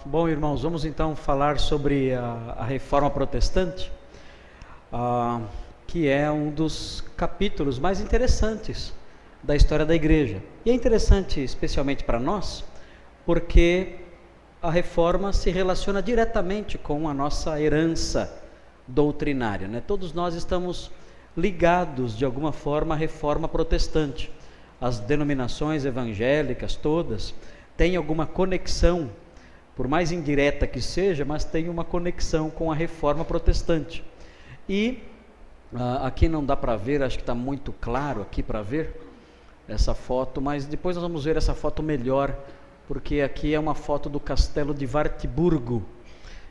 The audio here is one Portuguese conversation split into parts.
Bom, irmãos, vamos então falar sobre a Reforma Protestante, que é um dos capítulos mais interessantes da história da Igreja. E é interessante especialmente para nós, porque a Reforma se relaciona diretamente com a nossa herança doutrinária, né? Todos nós estamos ligados de alguma forma à Reforma Protestante. As denominações evangélicas todas têm alguma conexão, por mais indireta que seja, mas tem uma conexão com a Reforma Protestante. E aqui não dá para ver, acho que está muito claro aqui para ver essa foto, mas depois nós vamos ver essa foto melhor, porque aqui é uma foto do castelo de Wartburgo,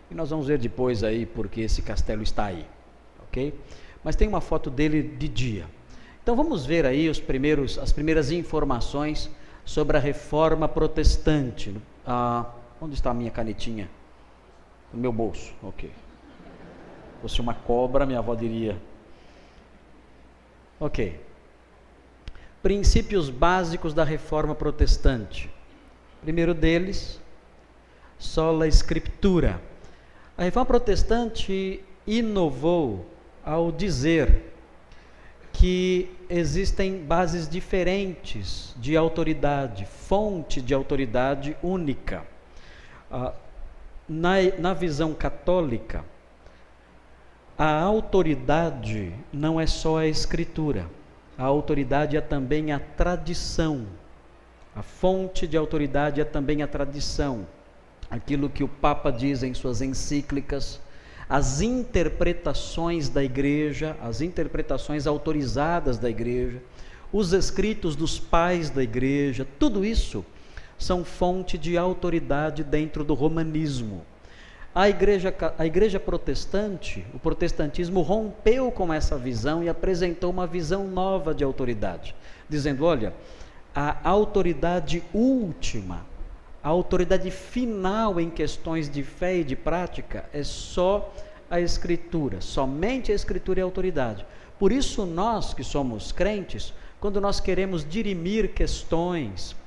e nós vamos ver depois aí porque esse castelo está aí, ok? Mas tem uma foto dele de dia. Então vamos ver aí as primeiras informações sobre a Reforma Protestante. Onde está a minha canetinha? No meu bolso, ok. Se fosse uma cobra, minha avó diria. Ok. Princípios básicos da Reforma Protestante. Primeiro deles, sola scriptura. A Reforma Protestante inovou ao dizer que existem bases diferentes de autoridade, fonte de autoridade única. Na visão católica, a autoridade não é só a Escritura, a autoridade é também a tradição, a fonte de autoridade é também a tradição, aquilo que o Papa diz em suas encíclicas, as interpretações da Igreja, as interpretações autorizadas da Igreja, os escritos dos pais da Igreja, tudo isso são fonte de autoridade dentro do romanismo. A igreja protestante, o protestantismo rompeu com essa visão e apresentou uma visão nova de autoridade, dizendo, olha, a autoridade última, a autoridade final em questões de fé e de prática é só a Escritura, somente a Escritura é a autoridade. Por isso nós que somos crentes, quando nós queremos dirimir questões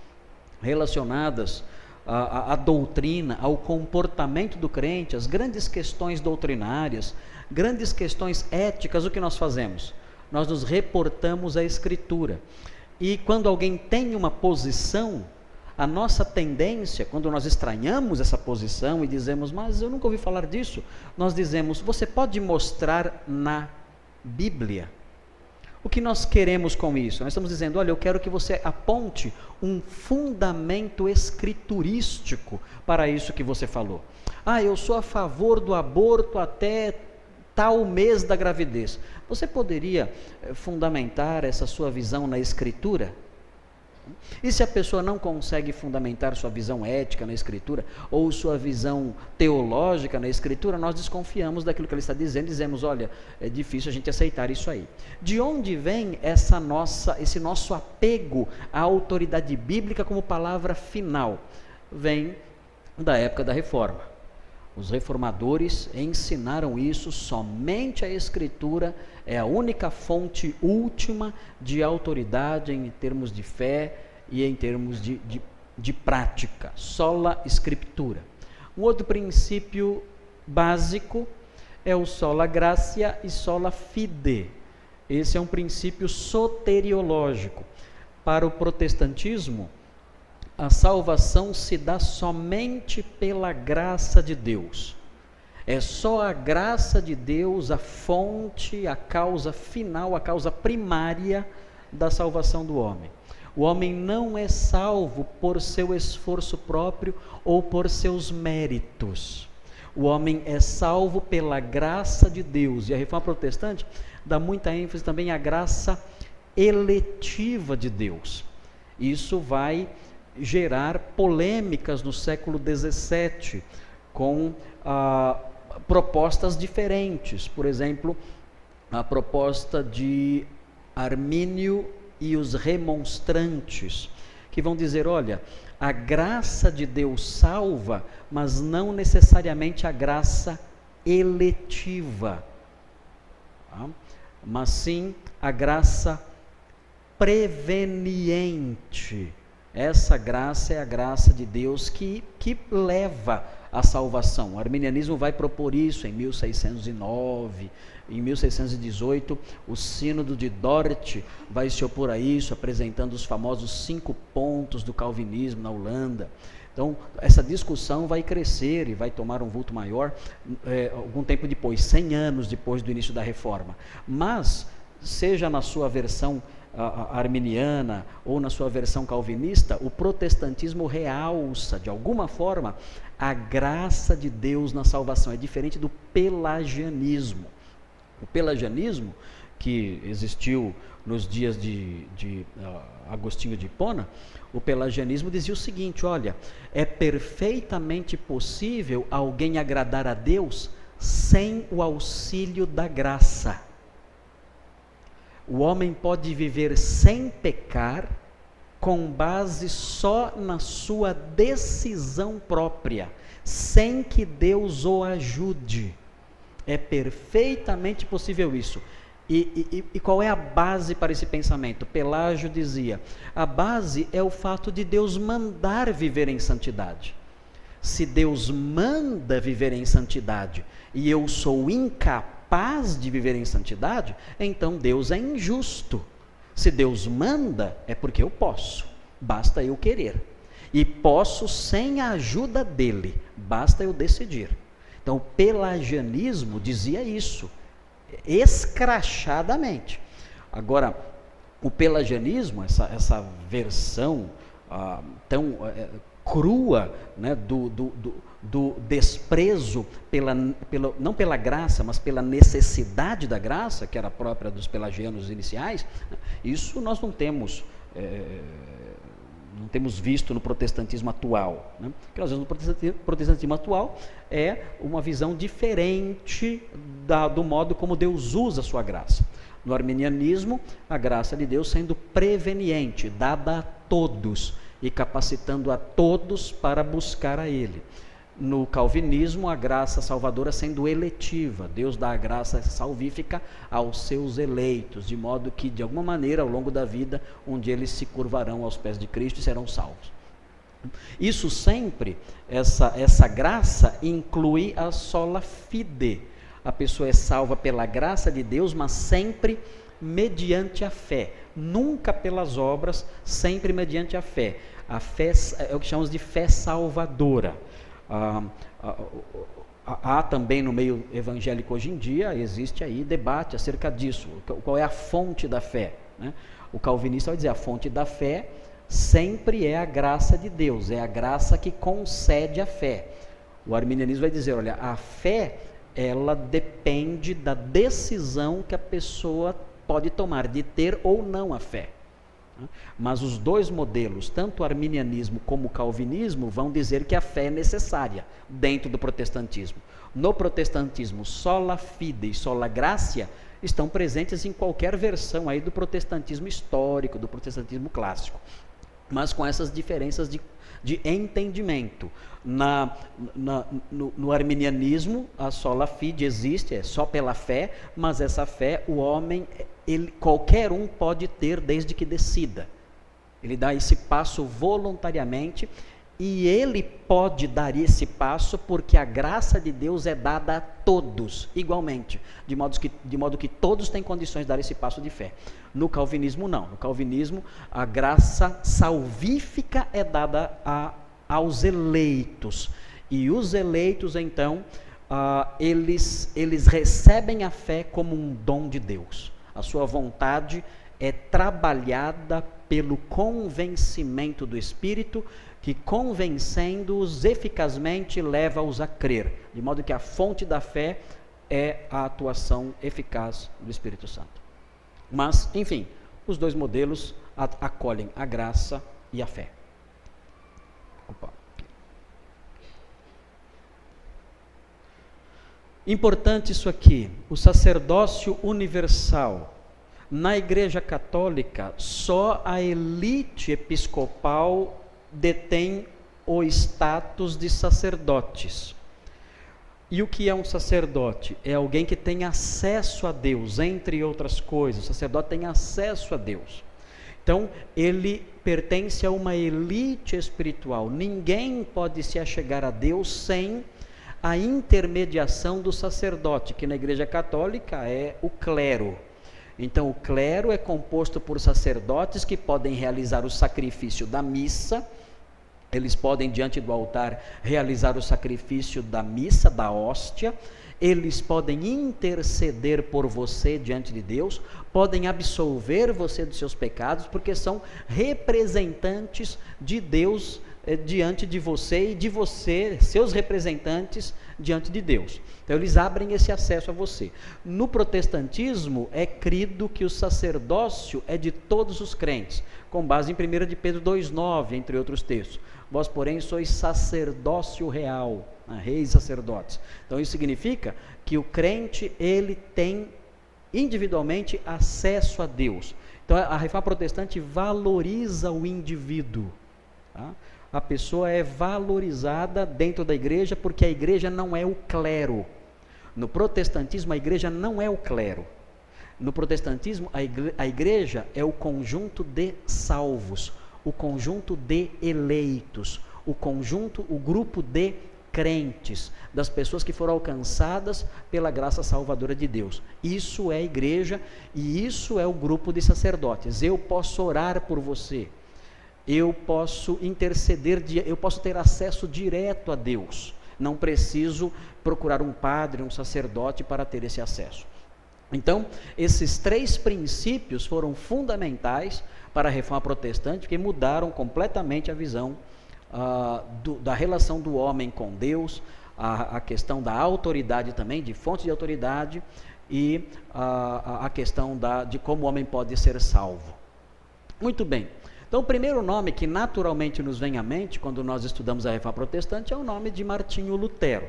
relacionadas à doutrina, ao comportamento do crente, as grandes questões doutrinárias, grandes questões éticas, o que nós fazemos? Nós nos reportamos à Escritura. E quando alguém tem uma posição, a nossa tendência, quando nós estranhamos essa posição e dizemos, mas eu nunca ouvi falar disso, nós dizemos, você pode mostrar na Bíblia? O que nós queremos com isso? Nós estamos dizendo, olha, eu quero que você aponte um fundamento escriturístico para isso que você falou. Eu sou a favor do aborto até tal mês da gravidez. Você poderia fundamentar essa sua visão na Escritura? E se a pessoa não consegue fundamentar sua visão ética na Escritura, ou sua visão teológica na Escritura, nós desconfiamos daquilo que ele está dizendo, dizemos, olha, é difícil a gente aceitar isso aí. De onde vem esse nosso apego à autoridade bíblica como palavra final? Vem da época da Reforma. Os reformadores ensinaram isso, somente a Escritura é a única fonte última de autoridade em termos de fé e em termos de prática, sola scriptura. Um outro princípio básico é o sola gratia e sola fide. Esse é um princípio soteriológico. Para o protestantismo, a salvação se dá somente pela graça de Deus. É só a graça de Deus a fonte, a causa final, a causa primária da salvação do homem. O homem não é salvo por seu esforço próprio ou por seus méritos. O homem é salvo pela graça de Deus. E a Reforma Protestante dá muita ênfase também à graça eletiva de Deus. Isso vai gerar polêmicas no século XVII, com propostas diferentes. Por exemplo, a proposta de Armínio e os remonstrantes, que vão dizer, olha, a graça de Deus salva, mas não necessariamente a graça eletiva, mas sim a graça preveniente. Essa graça é a graça de Deus que leva à salvação. O arminianismo vai propor isso em 1609, em 1618, o Sínodo de Dort vai se opor a isso, apresentando os famosos 5 pontos do calvinismo na Holanda. Então, essa discussão vai crescer e vai tomar um vulto maior algum tempo depois, 100 anos depois do início da Reforma. Mas, seja na sua versão arminiana ou na sua versão calvinista, o protestantismo realça, de alguma forma, a graça de Deus na salvação. É diferente do pelagianismo. O pelagianismo, que existiu nos dias de Agostinho de Hipona, o pelagianismo dizia o seguinte: olha, é perfeitamente possível alguém agradar a Deus sem o auxílio da graça. O homem pode viver sem pecar, com base só na sua decisão própria, sem que Deus o ajude. É perfeitamente possível isso. E qual é a base para esse pensamento? Pelágio dizia: a base é o fato de Deus mandar viver em santidade. Se Deus manda viver em santidade e eu sou incapaz de viver em santidade, então Deus é injusto. Se Deus manda, é porque eu posso, basta eu querer. E posso sem a ajuda dele, basta eu decidir. Então o pelagianismo dizia isso, escrachadamente. Agora, o pelagianismo, essa versão tão crua, né, do desprezo não pela graça, mas pela necessidade da graça, que era própria dos pelagianos iniciais, isso nós não temos visto no protestantismo atual, né? O que nós vemos no protestantismo atual é uma visão diferente do modo como Deus usa a sua graça. No arminianismo, a graça de Deus sendo preveniente, dada a todos e capacitando a todos para buscar a Ele. No calvinismo, a graça salvadora sendo eletiva, Deus dá a graça salvífica aos seus eleitos, de modo que, de alguma maneira, ao longo da vida, um dia eles se curvarão aos pés de Cristo e serão salvos. Isso sempre, essa graça inclui a sola fide. A pessoa é salva pela graça de Deus, mas sempre mediante a fé, nunca pelas obras, sempre mediante a fé. A fé é o que chamamos de fé salvadora. Há também no meio evangélico hoje em dia, existe aí debate acerca disso, qual é a fonte da fé, né? O calvinista vai dizer: a fonte da fé sempre é a graça de Deus, é a graça que concede a fé. O arminianismo vai dizer: olha, a fé, ela depende da decisão que a pessoa pode tomar, de ter ou não a fé. Mas os dois modelos, tanto o arminianismo como o calvinismo, vão dizer que a fé é necessária dentro do protestantismo. No protestantismo, sola fide e sola gratia estão presentes em qualquer versão aí do protestantismo histórico, do protestantismo clássico, mas com essas diferenças de entendimento. No arminianismo, a sola fide existe, é só pela fé, mas essa fé, o homem, qualquer um pode ter desde que decida. Ele dá esse passo voluntariamente e ele pode dar esse passo porque a graça de Deus é dada a todos igualmente, de modo que todos têm condições de dar esse passo de fé. No calvinismo não. No calvinismo a graça salvífica é dada aos eleitos, e os eleitos então eles recebem a fé como um dom de Deus. A sua vontade é trabalhada pelo convencimento do Espírito, que convencendo-os eficazmente leva-os a crer, de modo que a fonte da fé é a atuação eficaz do Espírito Santo. Mas, enfim, os dois modelos acolhem a graça e a fé. Importante isso aqui: o sacerdócio universal. Na Igreja Católica, só a elite episcopal detém o status de sacerdotes. E o que é um sacerdote? É alguém que tem acesso a Deus, entre outras coisas. O sacerdote tem acesso a Deus. Então, ele pertence a uma elite espiritual. Ninguém pode se achegar a Deus sem a intermediação do sacerdote, que na Igreja Católica é o clero. Então, o clero é composto por sacerdotes que podem realizar o sacrifício da missa. Eles podem, diante do altar, realizar o sacrifício da missa, da hóstia. Eles podem interceder por você diante de Deus, podem absolver você dos seus pecados, porque são representantes de Deus diante de você e de você, seus representantes diante de Deus. Então eles abrem esse acesso a você. No protestantismo é crido que o sacerdócio é de todos os crentes, com base em 1 de Pedro 2,9, entre outros textos. Vós, porém, sois sacerdócio real, reis e sacerdotes. Então isso significa que o crente, ele tem individualmente acesso a Deus. Então a reforma protestante valoriza o indivíduo, tá? A pessoa é valorizada dentro da igreja, porque a igreja não é o clero. No protestantismo, a igreja não é o clero. No protestantismo, a igreja é o conjunto de salvos, o conjunto de eleitos, o grupo de crentes, das pessoas que foram alcançadas pela graça salvadora de Deus. Isso é a igreja e isso é o grupo de sacerdotes. Eu posso orar por você, eu posso interceder, eu posso ter acesso direto a Deus, não preciso procurar um padre, um sacerdote para ter esse acesso. Então, esses 3 princípios foram fundamentais para a reforma protestante, que mudaram completamente a visão da relação do homem com Deus, a questão da autoridade também, de fonte de autoridade, e a questão de como o homem pode ser salvo. Muito bem. Então, o primeiro nome que naturalmente nos vem à mente quando nós estudamos a reforma protestante é o nome de Martinho Lutero,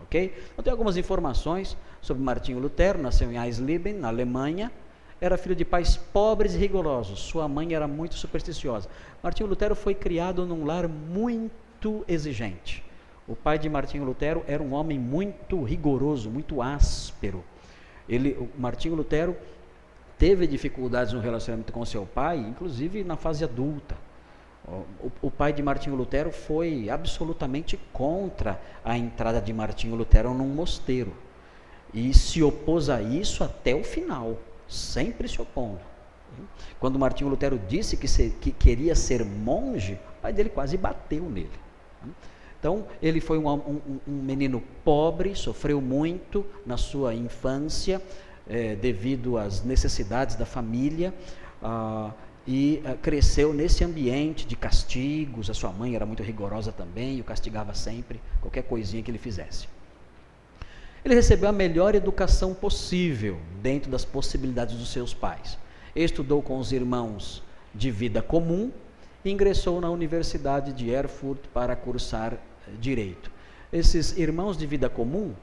ok? Eu tenho algumas informações sobre Martinho Lutero. Nasceu em Eisleben, na Alemanha, era filho de pais pobres e rigorosos, sua mãe era muito supersticiosa. Martinho Lutero foi criado num lar muito exigente. O pai de Martinho Lutero era um homem muito rigoroso, muito áspero. Martinho Lutero teve dificuldades no relacionamento com seu pai, inclusive na fase adulta. O pai de Martinho Lutero foi absolutamente contra a entrada de Martinho Lutero num mosteiro e se opôs a isso até o final, sempre se opondo. Quando Martinho Lutero disse que queria ser monge, o pai dele quase bateu nele. Então, ele foi um menino pobre, sofreu muito na sua infância, devido às necessidades da família, e cresceu nesse ambiente de castigos. A sua mãe era muito rigorosa também, e o castigava sempre, qualquer coisinha que ele fizesse. Ele recebeu a melhor educação possível, dentro das possibilidades dos seus pais. Estudou com os irmãos de vida comum, e ingressou na Universidade de Erfurt para cursar Direito. Esses irmãos de vida comum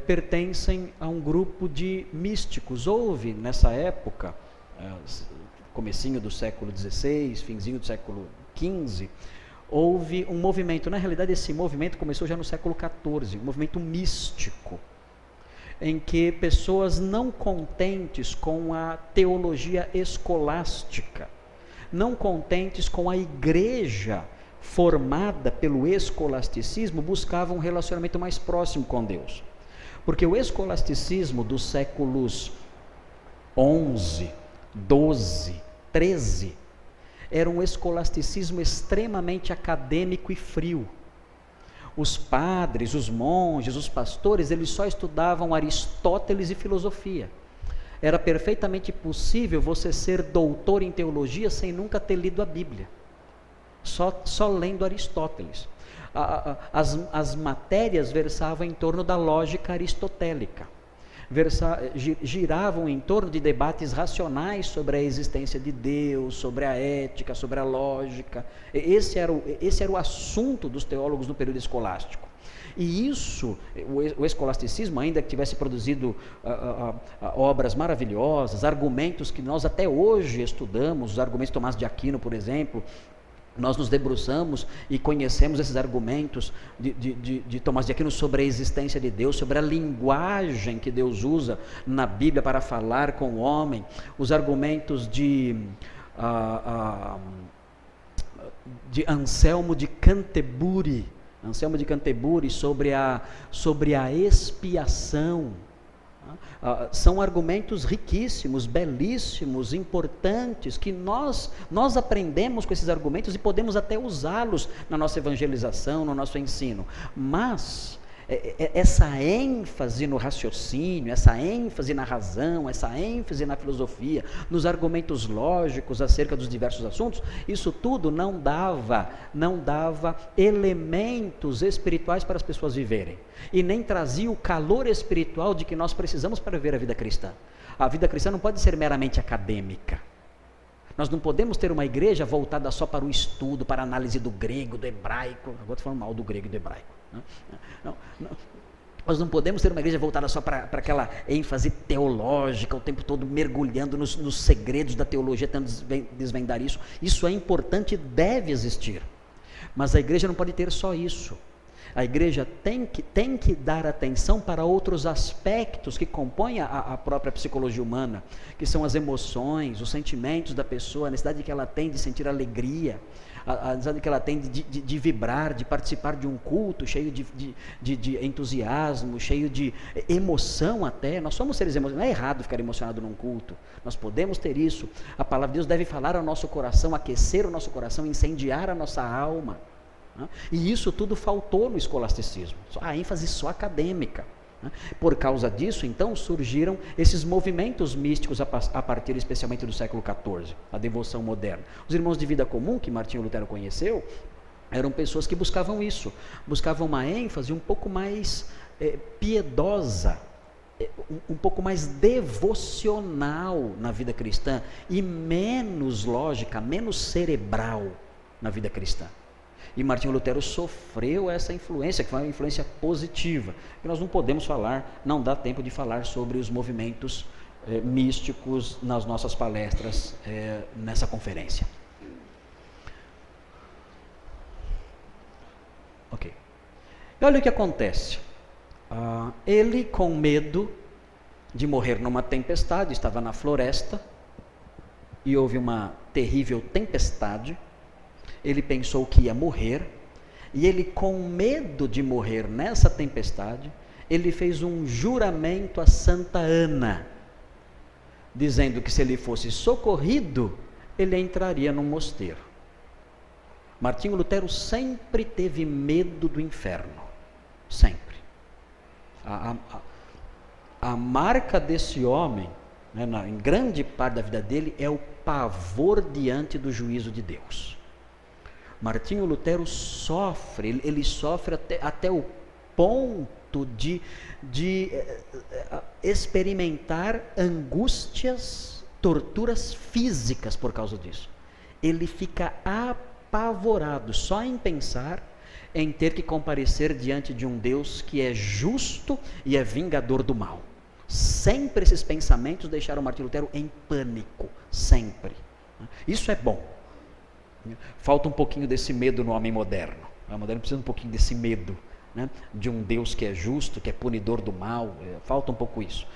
pertencem a um grupo de místicos. Houve nessa época, comecinho do século XVI, finzinho do século XV, houve um movimento. Na realidade, esse movimento começou já no século XIV, um movimento místico, em que pessoas não contentes com a teologia escolástica, não contentes com a igreja formada pelo escolasticismo, buscavam um relacionamento mais próximo com Deus. Porque o escolasticismo dos séculos XI, XII, XIII, era um escolasticismo extremamente acadêmico e frio. Os padres, os monges, os pastores, eles só estudavam Aristóteles e filosofia. Era perfeitamente possível você ser doutor em teologia sem nunca ter lido a Bíblia, só lendo Aristóteles. As matérias versavam em torno da lógica aristotélica, giravam em torno de debates racionais sobre a existência de Deus, sobre a ética, sobre a lógica. Esse era o assunto dos teólogos no período escolástico. E isso, o escolasticismo, ainda que tivesse produzido obras maravilhosas, argumentos que nós até hoje estudamos, os argumentos de Tomás de Aquino, por exemplo, nós nos debruçamos e conhecemos esses argumentos de Tomás de Aquino sobre a existência de Deus, sobre a linguagem que Deus usa na Bíblia para falar com o homem, os argumentos de Anselmo de Canterbury, sobre a expiação. São argumentos riquíssimos, belíssimos, importantes, que nós aprendemos com esses argumentos e podemos até usá-los na nossa evangelização, no nosso ensino. Mas essa ênfase no raciocínio, essa ênfase na razão, essa ênfase na filosofia, nos argumentos lógicos acerca dos diversos assuntos, isso tudo não dava elementos espirituais para as pessoas viverem, e nem trazia o calor espiritual de que nós precisamos para viver a vida cristã. A vida cristã não pode ser meramente acadêmica. Nós não podemos ter uma igreja voltada só para o estudo, para a análise do grego, do hebraico. Agora estou falando mal do grego e do hebraico. Não. Nós não podemos ter uma igreja voltada só para aquela ênfase teológica, o tempo todo mergulhando nos segredos da teologia, tentando desvendar isso. Isso é importante e deve existir. Mas a igreja não pode ter só isso. A igreja tem que dar atenção para outros aspectos que compõem a própria psicologia humana, que são as emoções, os sentimentos da pessoa, a necessidade que ela tem de sentir alegria, a necessidade que ela tem de vibrar, de participar de um culto cheio de entusiasmo, cheio de emoção até. Nós somos seres emocionais, não é errado ficar emocionado num culto, nós podemos ter isso. A palavra de Deus deve falar ao nosso coração, aquecer o nosso coração, incendiar a nossa alma. E isso tudo faltou no escolasticismo, a ênfase só acadêmica. Por causa disso, então, surgiram esses movimentos místicos a partir especialmente do século XIV, a devoção moderna. Os irmãos de vida comum, que Martinho Lutero conheceu, eram pessoas que buscavam isso, buscavam uma ênfase um pouco mais piedosa, um pouco mais devocional na vida cristã, e menos lógica, menos cerebral na vida cristã. E Martinho Lutero sofreu essa influência, que foi uma influência positiva. E nós não podemos falar, não dá tempo de falar sobre os movimentos místicos nas nossas palestras nessa conferência. Ok. E olha o que acontece. Ele, com medo de morrer numa tempestade, estava na floresta e houve uma terrível tempestade. Ele pensou que ia morrer, e ele, com medo de morrer nessa tempestade, ele fez um juramento a Santa Ana, dizendo que se ele fosse socorrido, ele entraria num mosteiro. Martinho Lutero sempre teve medo do inferno, sempre. A marca desse homem, em grande parte da vida dele, é o pavor diante do juízo de Deus. Martinho Lutero sofre, ele sofre até o ponto de experimentar angústias, torturas físicas por causa disso. Ele fica apavorado só em pensar em ter que comparecer diante de um Deus que é justo e é vingador do mal. Sempre esses pensamentos deixaram Martinho Lutero em pânico, sempre. Isso é bom. Falta um pouquinho desse medo no homem moderno. O homem moderno precisa um pouquinho desse medo, de um Deus que é justo, que é punidor do mal. Falta um pouco isso.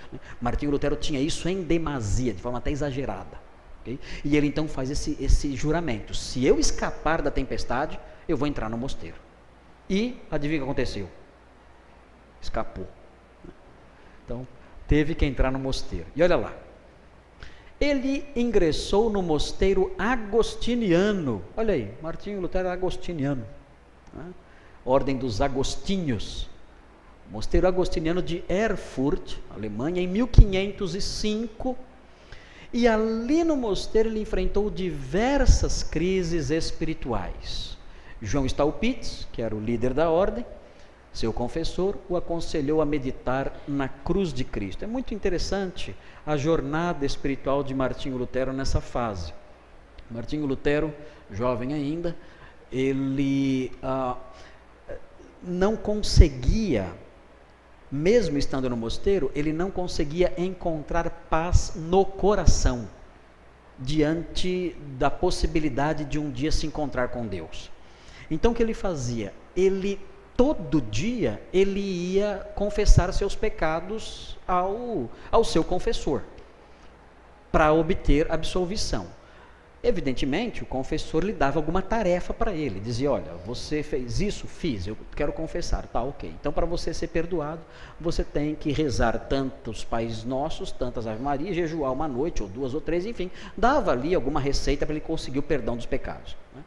Martinho Lutero tinha isso em demasia, de forma até exagerada. Okay? E ele então faz esse juramento: se eu escapar da tempestade, eu vou entrar no mosteiro. E adivinha o que aconteceu? Escapou. Então teve que entrar no mosteiro. E olha lá, ele ingressou no mosteiro agostiniano. Olha aí, Martinho Lutero era agostiniano, Ordem dos Agostinhos. Mosteiro agostiniano de Erfurt, Alemanha, em 1505. E ali no mosteiro ele enfrentou diversas crises espirituais. João Staupitz, que era o líder da ordem, seu confessor, o aconselhou a meditar na cruz de Cristo. É muito interessante a jornada espiritual de Martinho Lutero nessa fase. Martinho Lutero, jovem ainda, ele não conseguia, mesmo estando no mosteiro, ele não conseguia encontrar paz no coração, diante da possibilidade de um dia se encontrar com Deus. Então o que ele fazia? Todo dia ele ia confessar seus pecados ao seu confessor, para obter absolvição. Evidentemente, o confessor lhe dava alguma tarefa para ele, dizia, olha, você fez isso? Fiz, eu quero confessar, tá, ok. Então, para você ser perdoado, você tem que rezar tantos Pais Nossos, tantas Ave Maria, jejuar uma noite, ou 2 ou 3, enfim, dava ali alguma receita para ele conseguir o perdão dos pecados. Né?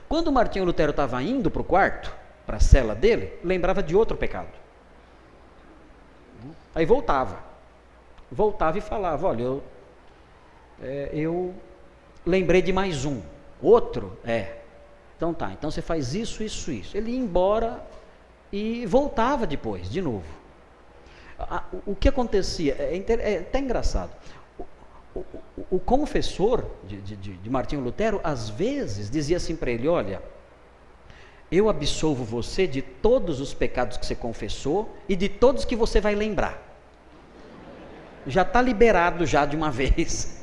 Quando Martinho Lutero estava indo para o quarto, para a cela dele, lembrava de outro pecado. Aí voltava e falava, olha, eu lembrei de mais um, outro, então tá, então você faz isso, isso, isso. Ele ia embora e voltava depois, de novo. O que acontecia, é até engraçado, o confessor de Martinho Lutero, às vezes, dizia assim para ele, olha, eu absolvo você de todos os pecados que você confessou e de todos que você vai lembrar. Já está liberado já de uma vez.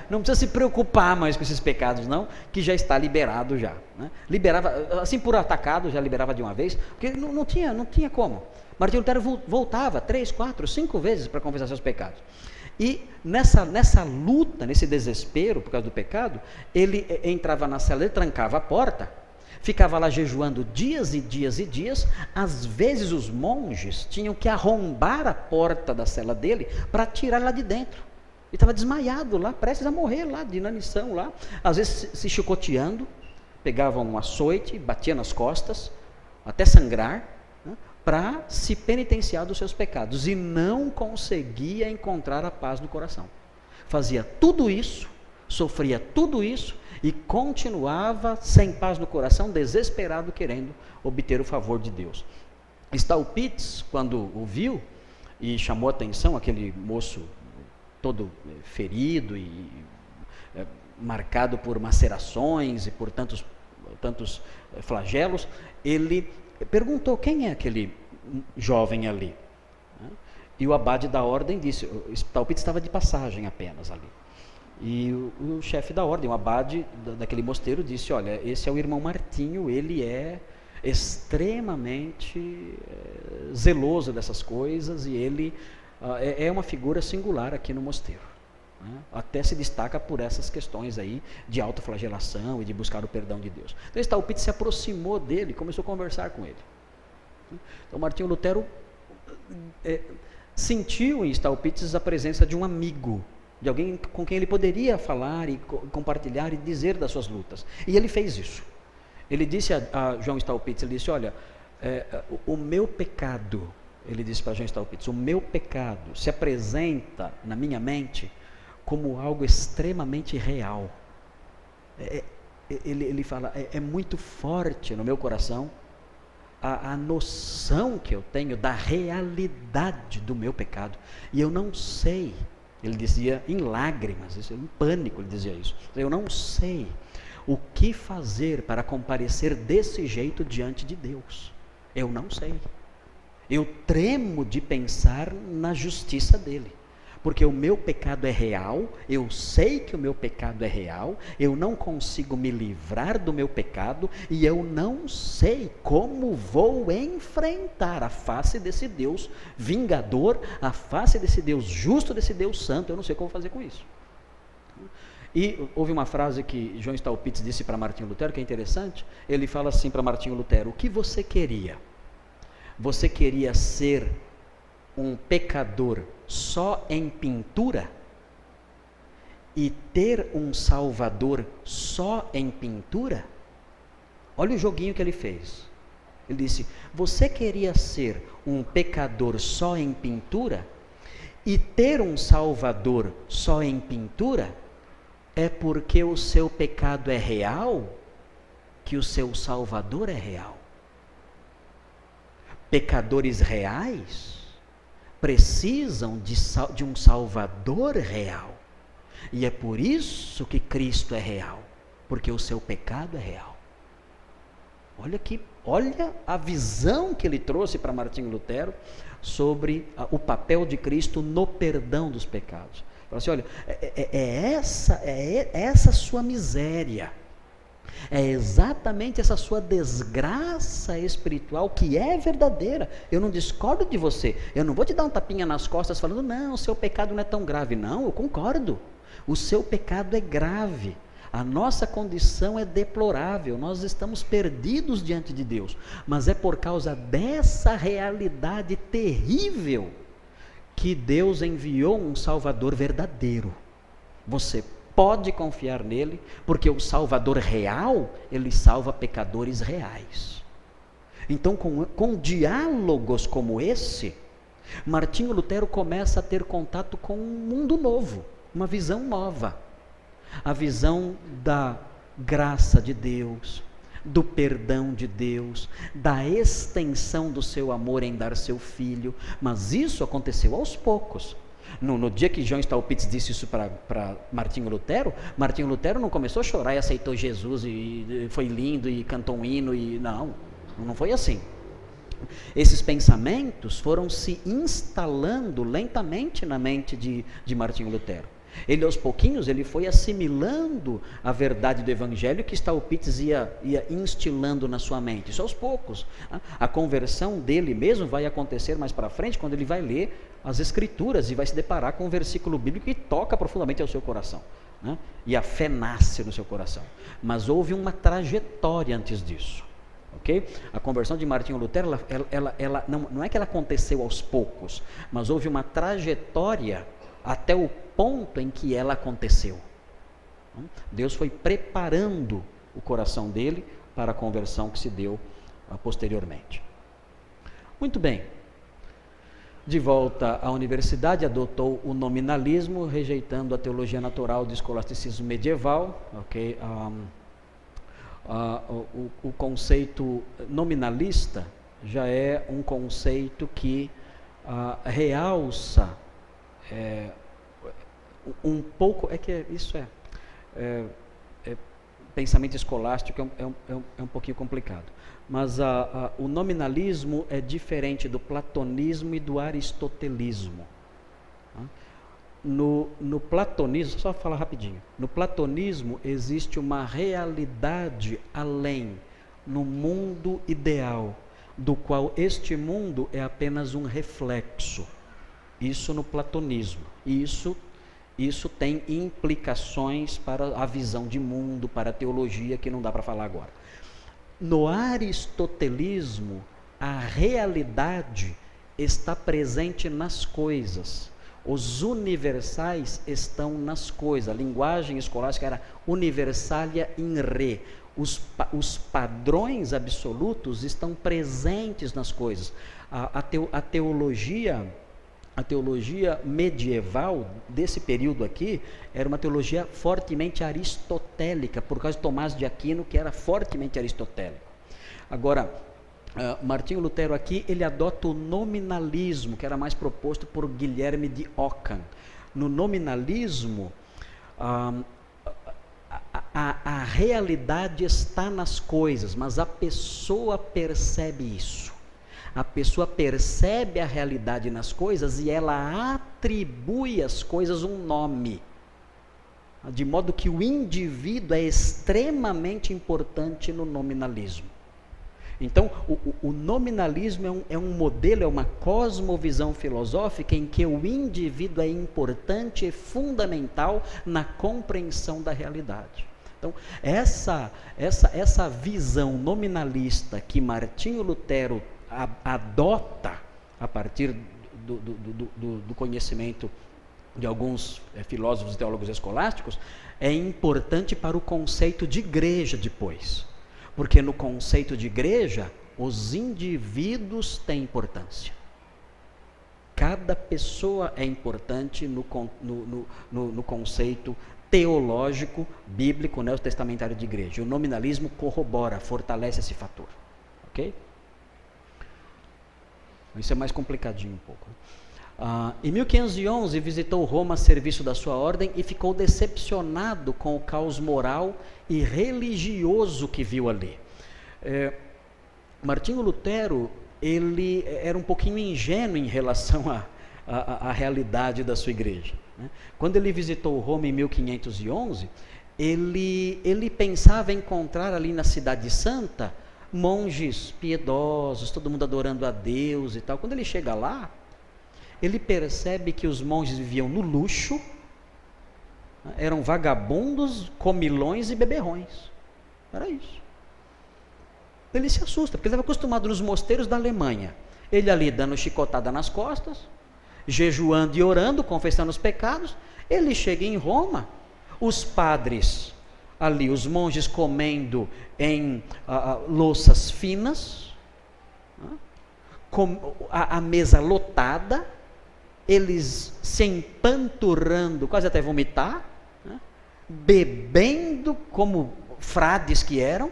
Não precisa se preocupar mais com esses pecados não, que já está liberado já. Né? Liberava, assim por atacado, já liberava de uma vez, porque não tinha como. Martinho Lutero voltava 3, 4, 5 vezes para confessar seus pecados. E nessa luta, nesse desespero por causa do pecado, ele entrava na cela, ele trancava a porta, ficava lá jejuando dias e dias e dias. Às vezes os monges tinham que arrombar a porta da cela dele para tirar lá de dentro. Ele estava desmaiado lá, prestes a morrer lá, de inanição lá. Às vezes se chicoteando, pegava um açoite, batia nas costas, até sangrar, né, para se penitenciar dos seus pecados. E não conseguia encontrar a paz no coração. Fazia tudo isso, sofria tudo isso, e continuava sem paz no coração, desesperado, querendo obter o favor de Deus. Staupitz, quando o viu, e chamou a atenção, aquele moço todo ferido e marcado por macerações e por tantos flagelos, ele perguntou, quem é aquele jovem ali? E o abade da ordem disse, Staupitz estava de passagem apenas ali. E o chefe da ordem, o abade daquele mosteiro, disse, olha, esse é o irmão Martinho, ele é extremamente zeloso dessas coisas e ele é uma figura singular aqui no mosteiro. Né? Até se destaca por essas questões aí de autoflagelação e de buscar o perdão de Deus. Então Staupitz se aproximou dele, começou a conversar com ele. Então Martinho Lutero sentiu em Staupitz a presença de um amigo, de alguém com quem ele poderia falar e compartilhar e dizer das suas lutas. E ele fez isso. Ele disse a João Staupitz, ele disse, olha, o meu pecado, ele disse para João Staupitz, o meu pecado se apresenta na minha mente como algo extremamente real. Ele fala, é muito forte no meu coração a noção que eu tenho da realidade do meu pecado. E eu não sei, ele dizia em lágrimas, em pânico ele dizia isso, eu não sei o que fazer para comparecer desse jeito diante de Deus. Eu não sei. Eu tremo de pensar na justiça dele, porque o meu pecado é real, eu sei que o meu pecado é real, eu não consigo me livrar do meu pecado e eu não sei como vou enfrentar a face desse Deus vingador, a face desse Deus justo, desse Deus santo, eu não sei como fazer com isso. E houve uma frase que João Staupitz disse para Martinho Lutero, que é interessante. Ele fala assim para Martinho Lutero, o que você queria? Você queria ser um pecador só em pintura? E ter um Salvador só em pintura? Olha o joguinho que ele fez. Ele disse, você queria ser um pecador só em pintura? E ter um Salvador só em pintura? É porque o seu pecado é real que o seu Salvador é real. Pecadores reais precisam de um Salvador real. E é por isso que Cristo é real, porque o seu pecado é real. Olha a visão que ele trouxe para Martinho Lutero sobre o papel de Cristo no perdão dos pecados. Fala assim, olha, essa sua miséria, é exatamente essa sua desgraça espiritual que é verdadeira. Eu não discordo de você, eu não vou te dar um tapinha nas costas falando, não, o seu pecado não é tão grave. Não, eu concordo, o seu pecado é grave. A nossa condição é deplorável, nós estamos perdidos diante de Deus, mas é por causa dessa realidade terrível que Deus enviou um Salvador verdadeiro. Você pode confiar nele, porque o Salvador real, ele salva pecadores reais. Então, com diálogos como esse, Martinho Lutero começa a ter contato com um mundo novo, uma visão nova. A visão da graça de Deus, do perdão de Deus, da extensão do seu amor em dar seu filho. Mas isso aconteceu aos poucos. No dia que John Staupitz disse isso para Martinho Lutero não começou a chorar e aceitou Jesus e foi lindo e cantou um hino e não foi assim. Esses pensamentos foram se instalando lentamente na mente de Martinho Lutero. Ele aos pouquinhos ele foi assimilando a verdade do Evangelho que Staupitz ia instilando na sua mente. Isso aos poucos. A conversão dele mesmo vai acontecer mais para frente, quando ele vai ler as Escrituras e vai se deparar com um versículo bíblico que toca profundamente ao seu coração, né? E a fé nasce no seu coração. Mas houve uma trajetória antes disso. Okay? A conversão de Martinho Lutero, ela não é que ela aconteceu aos poucos, mas houve uma trajetória até o ponto em que ela aconteceu. Deus foi preparando o coração dele para a conversão que se deu posteriormente. Muito bem. De volta à universidade, adotou o nominalismo, rejeitando a teologia natural do escolasticismo medieval. Okay? O conceito nominalista já é um conceito que realça um pouco, pensamento escolástico é um pouquinho complicado, mas o nominalismo é diferente do platonismo e do aristotelismo. No platonismo, só falar rapidinho, no platonismo existe uma realidade além, no mundo ideal, do qual este mundo é apenas um reflexo. Isso no platonismo. Isso tem implicações para a visão de mundo, para a teologia, que não dá para falar agora. No aristotelismo, a realidade está presente nas coisas. Os universais estão nas coisas. A linguagem escolástica era universalia in re. Os padrões absolutos estão presentes nas coisas. A teologia medieval desse período aqui era uma teologia fortemente aristotélica, por causa de Tomás de Aquino, que era fortemente aristotélico. Agora, Martinho Lutero aqui, ele adota o nominalismo, que era mais proposto por Guilherme de Ockham. No nominalismo, a realidade está nas coisas, mas a pessoa percebe isso. A pessoa percebe a realidade nas coisas e ela atribui às coisas um nome. De modo que o indivíduo é extremamente importante no nominalismo. Então, o nominalismo é um modelo, é uma cosmovisão filosófica em que o indivíduo é importante e fundamental na compreensão da realidade. Então, essa visão nominalista que Martinho Lutero adota a partir do conhecimento de alguns filósofos e teólogos escolásticos, é importante para o conceito de igreja depois. Porque no conceito de igreja, os indivíduos têm importância. Cada pessoa é importante no conceito teológico, bíblico, neotestamentário de igreja. O nominalismo corrobora, fortalece esse fator. Ok? Isso é mais complicadinho um pouco. Em 1511, visitou Roma a serviço da sua ordem e ficou decepcionado com o caos moral e religioso que viu ali. Martinho Lutero, ele era um pouquinho ingênuo em relação à realidade da sua igreja, né? Quando ele visitou Roma em 1511, ele pensava encontrar ali na Cidade Santa monges piedosos, todo mundo adorando a Deus e tal. Quando ele chega lá, ele percebe que os monges viviam no luxo, Eram vagabundos, comilões e beberrões. Era isso. Ele se assusta, porque ele estava acostumado nos mosteiros da Alemanha. Ele ali dando chicotada nas costas, jejuando e orando, confessando os pecados. Ele chega em Roma, os padres ali, os monges comendo em louças finas, a mesa lotada, eles se empanturrando, quase até vomitar, bebendo como frades que eram,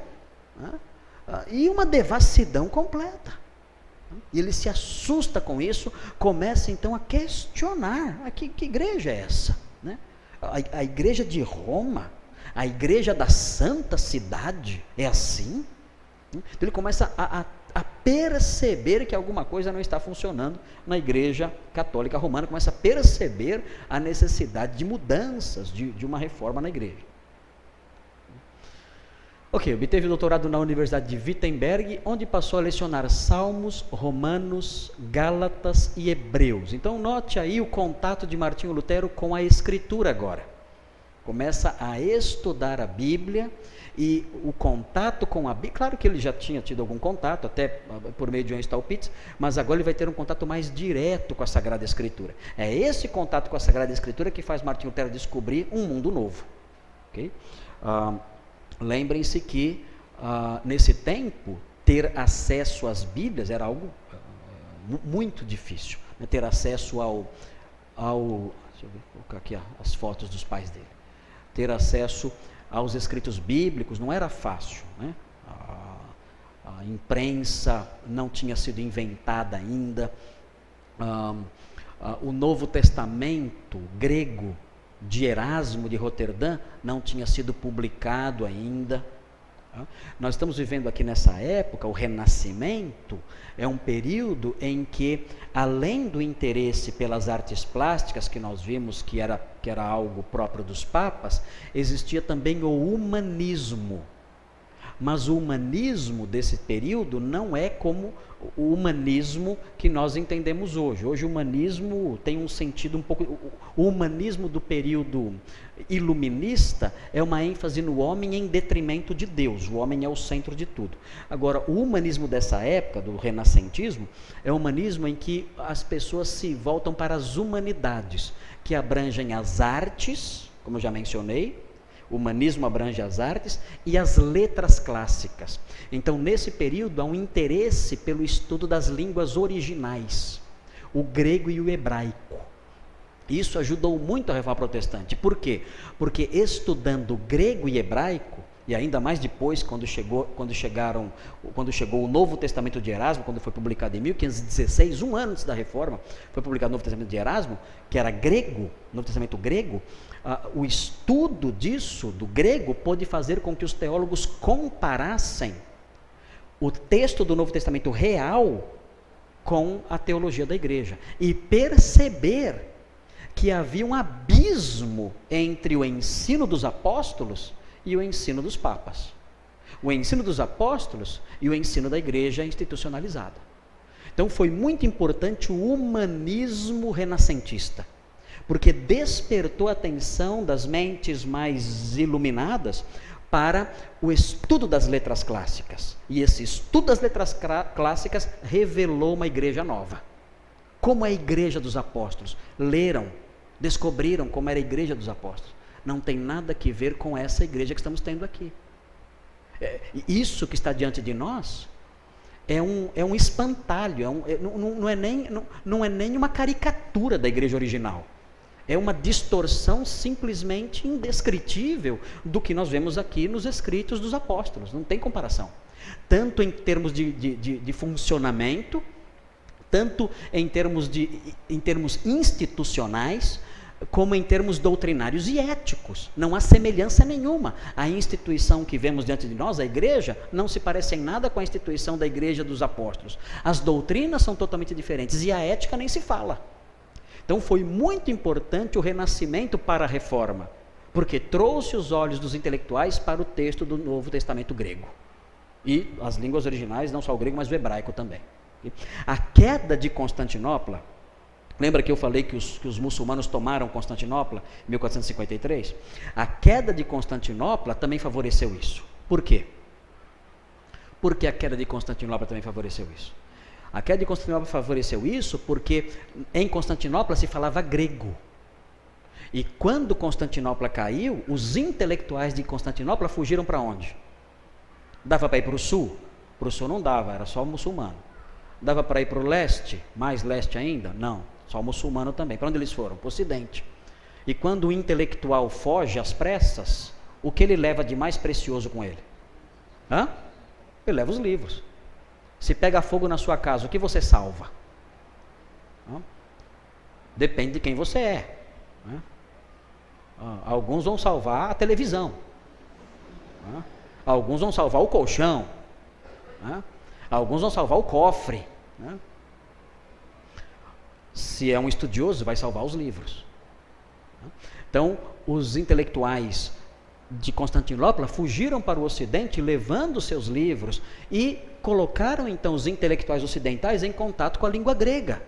e uma devassidão completa. E ele se assusta com isso, começa então a questionar: que igreja é essa? A igreja de Roma, a igreja da santa cidade, é assim? Então ele começa a perceber que alguma coisa não está funcionando na igreja católica romana, começa a perceber a necessidade de mudanças, de uma reforma na igreja. Ok, obteve o doutorado na Universidade de Wittenberg, onde passou a lecionar Salmos, Romanos, Gálatas e Hebreus. Então note aí o contato de Martinho Lutero com a Escritura agora. Começa a estudar a Bíblia e o contato com a Bíblia. Claro que ele já tinha tido algum contato, até por meio de Johann Staupitz, mas agora ele vai ter um contato mais direto com a Sagrada Escritura. É esse contato com a Sagrada Escritura que faz Martinho Lutero descobrir um mundo novo. Ok? Lembrem-se que, nesse tempo, ter acesso às Bíblias era algo muito difícil. Né? Ter acesso ao deixa eu ver, vou colocar aqui as fotos dos pais dele. Ter acesso aos escritos bíblicos não era fácil. Né? A imprensa não tinha sido inventada ainda. O Novo Testamento grego de Erasmo de Roterdã não tinha sido publicado ainda. Nós estamos vivendo aqui nessa época, o Renascimento é um período em que, além do interesse pelas artes plásticas, que nós vimos que era algo próprio dos papas, existia também o humanismo. Mas o humanismo desse período não é como o humanismo que nós entendemos hoje. Hoje o humanismo tem um sentido um pouco... O humanismo do período iluminista é uma ênfase no homem em detrimento de Deus. O homem é o centro de tudo. Agora, o humanismo dessa época, do renascentismo, é um humanismo em que as pessoas se voltam para as humanidades, que abrangem as artes, como eu já mencionei. O humanismo abrange as artes e as letras clássicas. Então, nesse período, há um interesse pelo estudo das línguas originais, o grego e o hebraico. Isso ajudou muito a Reforma Protestante. Por quê? Porque estudando grego e hebraico, e ainda mais depois, quando chegou o Novo Testamento de Erasmo, quando foi publicado em 1516, um ano antes da Reforma, foi publicado o Novo Testamento de Erasmo, que era grego, Novo Testamento grego. O estudo disso, do grego, pôde fazer com que os teólogos comparassem o texto do Novo Testamento real com a teologia da igreja e perceber que havia um abismo entre o ensino dos apóstolos e o ensino dos papas. O ensino dos apóstolos e o ensino da igreja institucionalizada. Então foi muito importante o humanismo renascentista, porque despertou a atenção das mentes mais iluminadas para o estudo das letras clássicas. E esse estudo das letras clássicas revelou uma igreja nova. Como a igreja dos apóstolos. Leram, descobriram como era a igreja dos apóstolos. Não tem nada que ver com essa igreja que estamos tendo aqui. Isso que está diante de nós é um espantalho, não é nem uma caricatura da igreja original. É uma distorção simplesmente indescritível do que nós vemos aqui nos escritos dos apóstolos. Não tem comparação. Tanto em termos de funcionamento, tanto em termos institucionais, como em termos doutrinários e éticos. Não há semelhança nenhuma. A instituição que vemos diante de nós, a igreja, não se parece em nada com a instituição da igreja dos apóstolos. As doutrinas são totalmente diferentes e a ética nem se fala. Então foi muito importante o Renascimento para a Reforma, porque trouxe os olhos dos intelectuais para o texto do Novo Testamento grego. E as línguas originais, não só o grego, mas o hebraico também. A queda de Constantinopla Lembra que eu falei que os muçulmanos tomaram Constantinopla em 1453? A queda de Constantinopla também favoreceu isso. Por quê? Por que a queda de Constantinopla também favoreceu isso? A queda de Constantinopla favoreceu isso porque em Constantinopla se falava grego. E quando Constantinopla caiu, os intelectuais de Constantinopla fugiram para onde? Dava para ir para o sul? Para o sul não dava, era só muçulmano. Dava para ir para o leste? Mais leste ainda? Não. Só muçulmano também. Para onde eles foram? Para o ocidente. E quando o intelectual foge às pressas, o que ele leva de mais precioso com ele? Ele leva os livros. Se pega fogo na sua casa, o que você salva? Depende de quem você é. Alguns vão salvar a televisão. Alguns vão salvar o colchão. Alguns vão salvar o cofre. Se é um estudioso, vai salvar os livros. Então, os intelectuais de Constantinopla fugiram para o ocidente levando seus livros e colocaram então os intelectuais ocidentais em contato com a língua grega,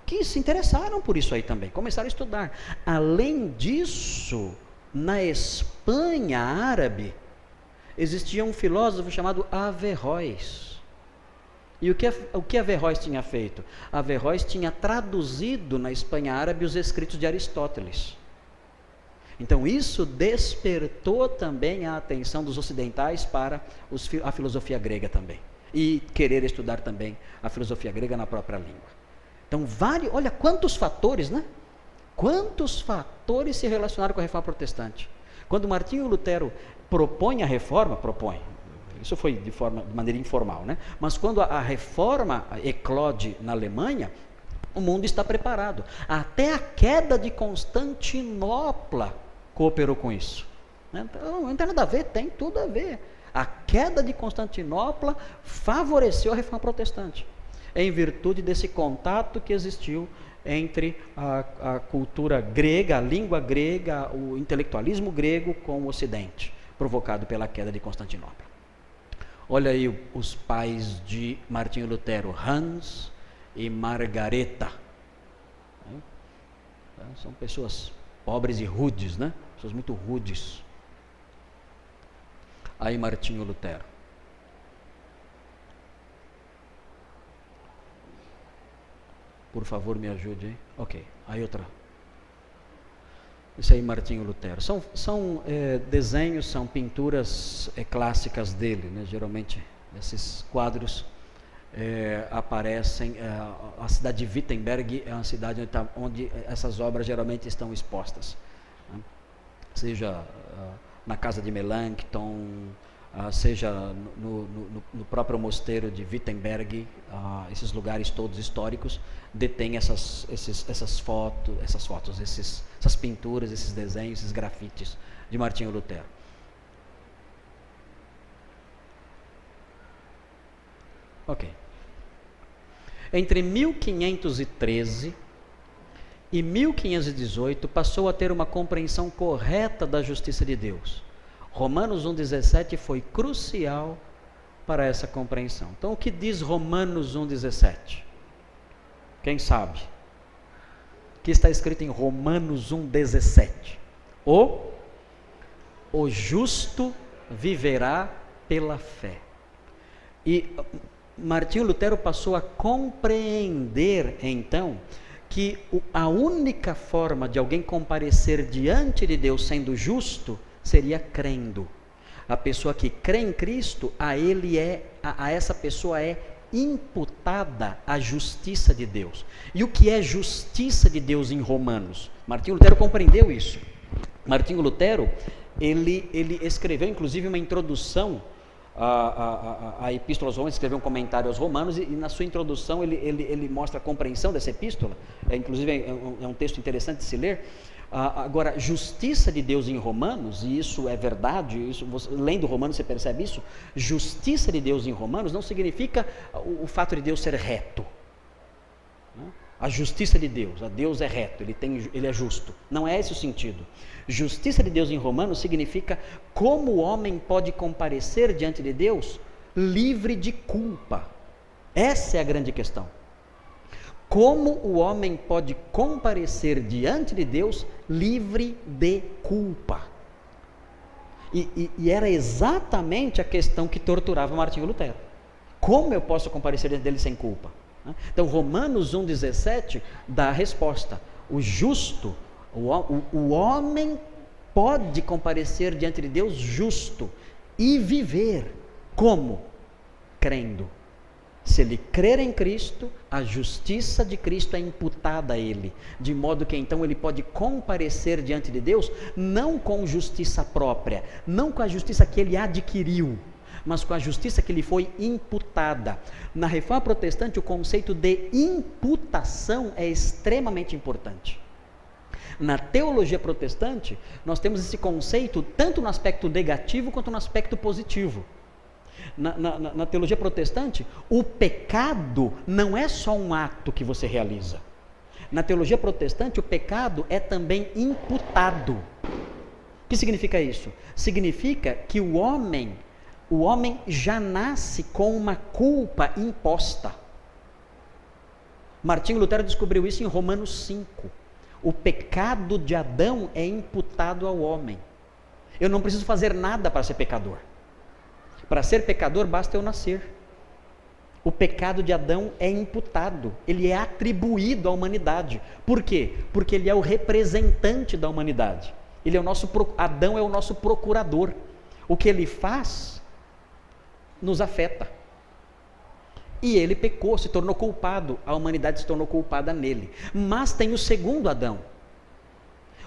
que se interessaram por isso aí também, começaram a estudar. Além disso, na Espanha árabe, existia um filósofo chamado Averroes. E o que Averroes tinha feito? Averroes tinha traduzido na Espanha árabe os escritos de Aristóteles. Então isso despertou também a atenção dos ocidentais para a filosofia grega também. E querer estudar também a filosofia grega na própria língua. Então olha quantos fatores, né? Quantos fatores se relacionaram com a reforma protestante. Quando Martinho Lutero propõe a reforma, isso foi de maneira informal, né? Mas quando a reforma eclode na Alemanha, o mundo está preparado. Até a queda de Constantinopla cooperou com isso. Então, não tem nada a ver, tem tudo a ver. A queda de Constantinopla favoreceu a reforma protestante, em virtude desse contato que existiu entre a cultura grega, a língua grega, o intelectualismo grego com o Ocidente, provocado pela queda de Constantinopla. Olha aí os pais de Martinho Lutero, Hans e Margareta. São pessoas pobres e rudes, né? Pessoas muito rudes. Aí Martinho Lutero. Por favor, me ajude aí. Ok, aí outra. Isso aí, Martinho Lutero. São desenhos, são pinturas clássicas dele, né? Geralmente esses quadros aparecem. A cidade de Wittenberg é uma cidade onde essas obras geralmente estão expostas, né? Seja na casa de Melanchthon, seja no próprio mosteiro de Wittenberg, esses lugares todos históricos detêm essas fotos, essas pinturas, esses desenhos, esses grafites de Martinho Lutero. Ok. Entre 1513 e 1518 passou a ter uma compreensão correta da justiça de Deus. Romanos 1,17 foi crucial para essa compreensão. Então, o que diz Romanos 1,17? Quem sabe? O que está escrito em Romanos 1,17? O justo viverá pela fé. E Martinho Lutero passou a compreender, então, que a única forma de alguém comparecer diante de Deus sendo justo seria crendo. A pessoa que crê em Cristo, a essa pessoa é imputada a justiça de Deus. E o que é justiça de Deus em Romanos? Martinho Lutero compreendeu isso. Martinho Lutero, ele escreveu inclusive uma introdução a Epístola aos Romanos, escreveu um comentário aos Romanos, e na sua introdução ele mostra a compreensão dessa epístola. Inclusive é um texto interessante de se ler. Agora, justiça de Deus em Romanos, e isso é verdade, lendo Romanos você percebe isso, justiça de Deus em Romanos não significa o fato de Deus ser reto. A justiça de Deus, Deus é reto, ele é justo. Não é esse o sentido. Justiça de Deus em Romanos significa como o homem pode comparecer diante de Deus livre de culpa. Essa é a grande questão. como o homem pode comparecer diante de Deus livre de culpa. E era exatamente a questão que torturava Martinho Lutero. Como eu posso comparecer diante dele sem culpa? Então, Romanos 1,17 dá a resposta. O justo, o homem pode comparecer diante de Deus justo e viver. Como? Crendo. Se ele crer em Cristo, a justiça de Cristo é imputada a ele, de modo que então ele pode comparecer diante de Deus, não com justiça própria, não com a justiça que ele adquiriu, mas com a justiça que lhe foi imputada. Na Reforma Protestante, o conceito de imputação é extremamente importante. Na teologia protestante, nós temos esse conceito tanto no aspecto negativo quanto no aspecto positivo. Na teologia protestante, o pecado não é só um ato que você realiza. Na teologia protestante, o pecado é também imputado. O que significa isso? Significa que o homem já nasce com uma culpa imposta. Martinho Lutero descobriu isso em Romanos 5. O pecado de Adão é imputado ao homem. Eu não preciso fazer nada para ser pecador. Para ser pecador, basta eu nascer. O pecado de Adão é imputado, ele é atribuído à humanidade. Por quê? Porque ele é o representante da humanidade. Adão é o nosso procurador. O que ele faz nos afeta. E ele pecou, se tornou culpado, a humanidade se tornou culpada nele. Mas tem o segundo Adão.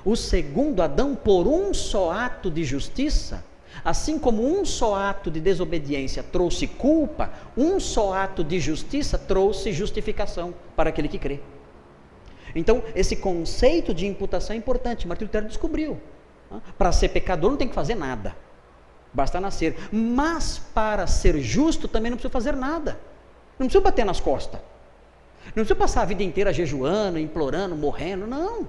O segundo Adão, por um só ato de justiça, assim como um só ato de desobediência trouxe culpa, um só ato de justiça trouxe justificação para aquele que crê. Então, esse conceito de imputação é importante. Martinho Lutero descobriu. Para ser pecador não tem que fazer nada, basta nascer. Mas para ser justo também não precisa fazer nada. Não precisa bater nas costas. Não precisa passar a vida inteira jejuando, implorando, morrendo, não.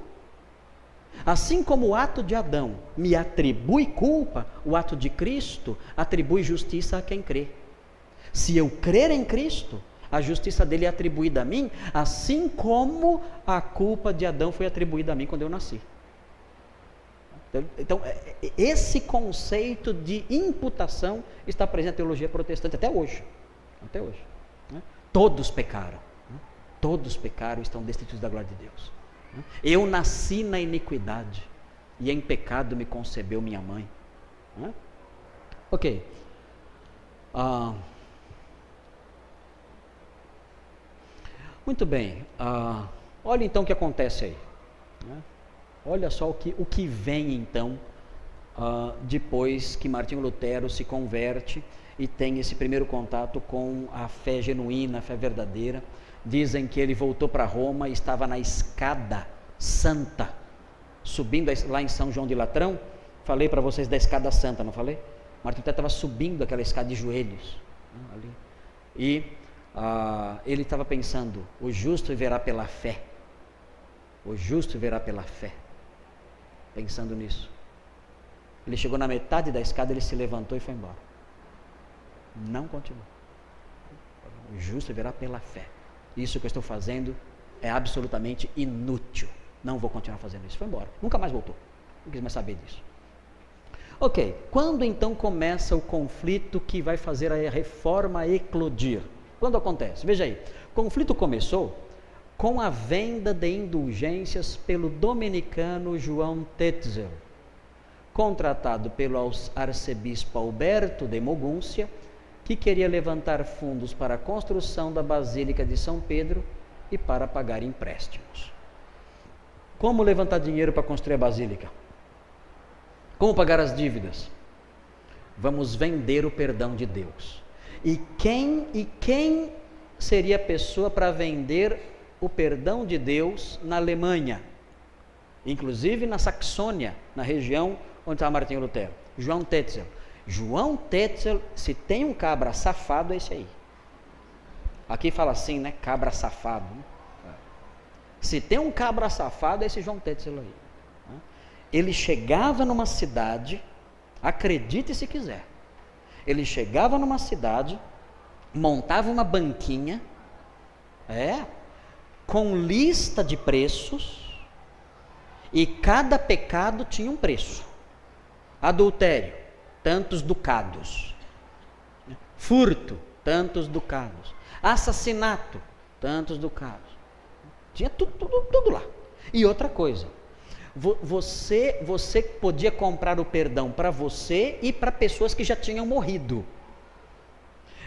Assim como o ato de Adão me atribui culpa, o ato de Cristo atribui justiça a quem crê. Se eu crer em Cristo, a justiça dele é atribuída a mim, assim como a culpa de Adão foi atribuída a mim quando eu nasci. Então, esse conceito de imputação está presente na teologia protestante até hoje. Até hoje. Todos pecaram. Todos pecaram e estão destituídos da glória de Deus. Eu nasci na iniquidade e em pecado me concebeu minha mãe. Ok. Muito bem. Olha então o que acontece aí. Olha só o que vem então depois que Martinho Lutero se converte e tem esse primeiro contato com a fé genuína, a fé verdadeira. Dizem que ele voltou para Roma e estava na escada santa, subindo lá em São João de Latrão. Falei para vocês da escada santa, não falei? Martinho Lutero estava subindo aquela escada de joelhos, ali. E ele estava pensando: o justo viverá pela fé. O justo viverá pela fé. Pensando nisso, ele chegou na metade da escada, ele se levantou e foi embora. Não continuou. O justo viverá pela fé. Isso que eu estou fazendo é absolutamente inútil. Não vou continuar fazendo isso. Foi embora. Nunca mais voltou. Não quis mais saber disso. Ok. Quando então começa o conflito que vai fazer a reforma eclodir? Quando acontece? Veja aí. O conflito começou com a venda de indulgências pelo dominicano João Tetzel, contratado pelo arcebispo Alberto de Mogúncia, que queria levantar fundos para a construção da Basílica de São Pedro e para pagar empréstimos. Como levantar dinheiro para construir a Basílica? Como pagar as dívidas? Vamos vender o perdão de Deus. E quem seria a pessoa para vender o perdão de Deus na Alemanha? Inclusive na Saxônia, na região onde estava Martinho Lutero. João Tetzel. João Tetzel, se tem um cabra safado, é esse aí. Aqui fala assim, né? Cabra safado. Né? Se tem um cabra safado, é esse João Tetzel aí. Ele chegava numa cidade, acredite se quiser, ele chegava numa cidade, montava uma banquinha, com lista de preços, e cada pecado tinha um preço. Adultério, tantos ducados. Furto, tantos ducados. Assassinato, tantos ducados. Tinha tudo lá. E outra coisa, você podia comprar o perdão para você e para pessoas que já tinham morrido.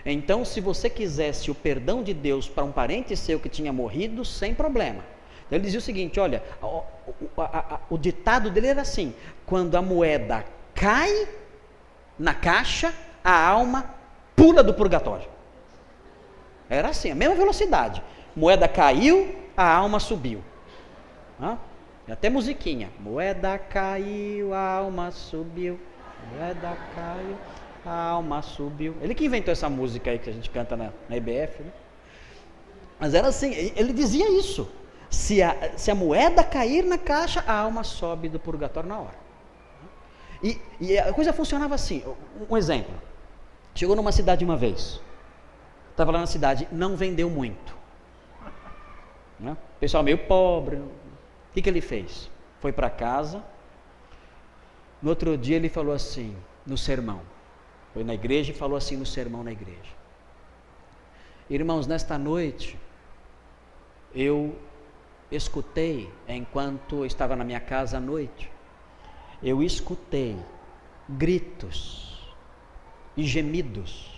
Então, se você quisesse o perdão de Deus para um parente seu que tinha morrido, sem problema. Então, ele dizia o seguinte, olha, o ditado dele era assim: quando a moeda cai na caixa, a alma pula do purgatório. Era assim, a mesma velocidade. Moeda caiu, a alma subiu. Até musiquinha. Moeda caiu, a alma subiu. Moeda caiu, a alma subiu. Ele que inventou essa música aí que a gente canta na EBF, né? Mas era assim, ele dizia isso. Se a moeda cair na caixa, a alma sobe do purgatório na hora. E a coisa funcionava assim. Um exemplo. Chegou numa cidade uma vez. Estava lá na cidade, não vendeu muito. Né? Pessoal meio pobre. O que ele fez? Foi para casa. No outro dia ele falou assim, no sermão. Foi na igreja e falou assim no sermão na igreja: irmãos, nesta noite eu escutei, enquanto estava na minha casa à noite, eu escutei gritos e gemidos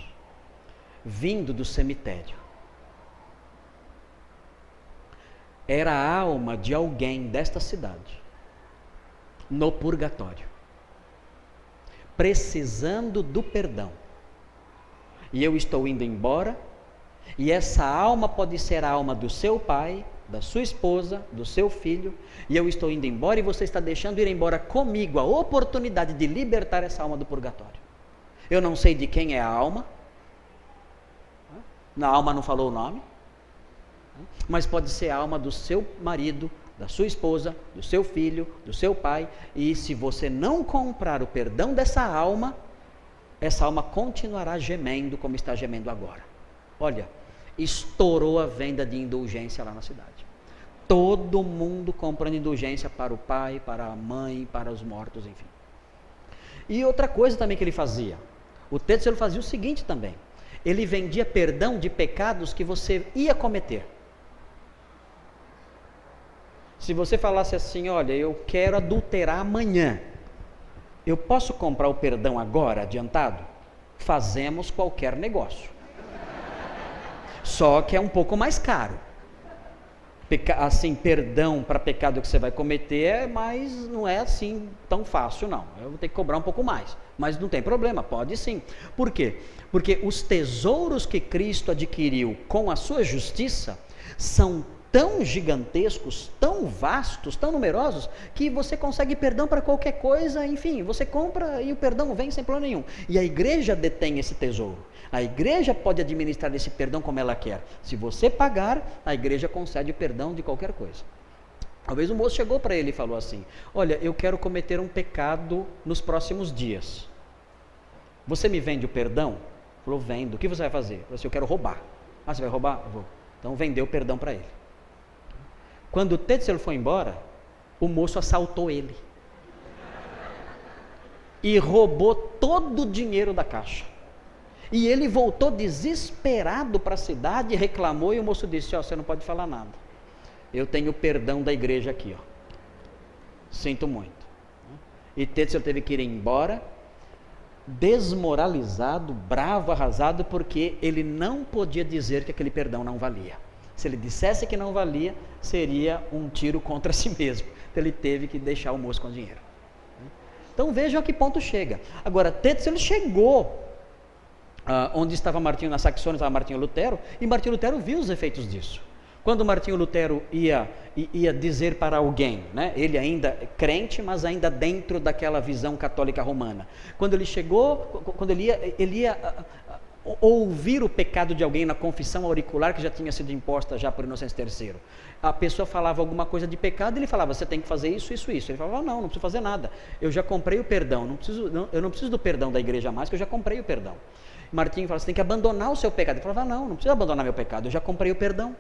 vindo do cemitério. Era a alma de alguém desta cidade no purgatório, precisando do perdão. E eu estou indo embora, e essa alma pode ser a alma do seu pai, da sua esposa, do seu filho, e eu estou indo embora, e você está deixando ir embora comigo a oportunidade de libertar essa alma do purgatório. Eu não sei de quem é a alma, a alma não falou o nome, mas pode ser a alma do seu marido, da sua esposa, do seu filho, do seu pai, e se você não comprar o perdão dessa alma, essa alma continuará gemendo como está gemendo agora. Olha, estourou a venda de indulgência lá na cidade. Todo mundo comprando indulgência para o pai, para a mãe, para os mortos, enfim. E outra coisa também que ele fazia, o texto ele fazia o seguinte também: ele vendia perdão de pecados que você ia cometer. Se você falasse assim, olha, eu quero adulterar amanhã, eu posso comprar o perdão agora, adiantado? Fazemos qualquer negócio. Só que é um pouco mais caro. Assim, perdão para pecado que você vai cometer, mas não é assim tão fácil não. Eu vou ter que cobrar um pouco mais. Mas não tem problema, pode sim. Por quê? Porque os tesouros que Cristo adquiriu com a sua justiça são tão gigantescos, tão vastos, tão numerosos, que você consegue perdão para qualquer coisa, enfim, você compra e o perdão vem sem problema nenhum. E a igreja detém esse tesouro. A igreja pode administrar esse perdão como ela quer. Se você pagar, a igreja concede o perdão de qualquer coisa. Uma vez um moço chegou para ele e falou assim: olha, eu quero cometer um pecado nos próximos dias. Você me vende o perdão? Ele falou, vendo. O que você vai fazer? Ele falou assim, eu quero roubar. Ah, você vai roubar? Eu vou. Então vendeu o perdão para ele. Quando o Tetzel foi embora, o moço assaltou ele e roubou todo o dinheiro da caixa. E ele voltou desesperado para a cidade, reclamou, e o moço disse, ó, você não pode falar nada. Eu tenho o perdão da igreja aqui, ó. Sinto muito. E Tetzel teve que ir embora, desmoralizado, bravo, arrasado, porque ele não podia dizer que aquele perdão não valia. Se ele dissesse que não valia, seria um tiro contra si mesmo. Então ele teve que deixar o moço com o dinheiro. Então vejam a que ponto chega. Agora, Tetzel chegou onde estava Martinho, na Saxônia estava Martinho Lutero, e Martinho Lutero viu os efeitos disso. Quando Martinho Lutero ia dizer para alguém, né, ele ainda crente, mas ainda dentro daquela visão católica romana, quando ele chegou, quando ele ia ouvir o pecado de alguém na confissão auricular que já tinha sido imposta já por Inocêncio III, a pessoa falava alguma coisa de pecado, ele falava, você tem que fazer isso, isso, isso. Ele falava, não preciso fazer nada, eu já comprei o perdão, eu não preciso do perdão da igreja mais, que eu já comprei o perdão. Martinho falava, você tem que abandonar o seu pecado. Ele falava, não precisa abandonar meu pecado, eu já comprei o perdão.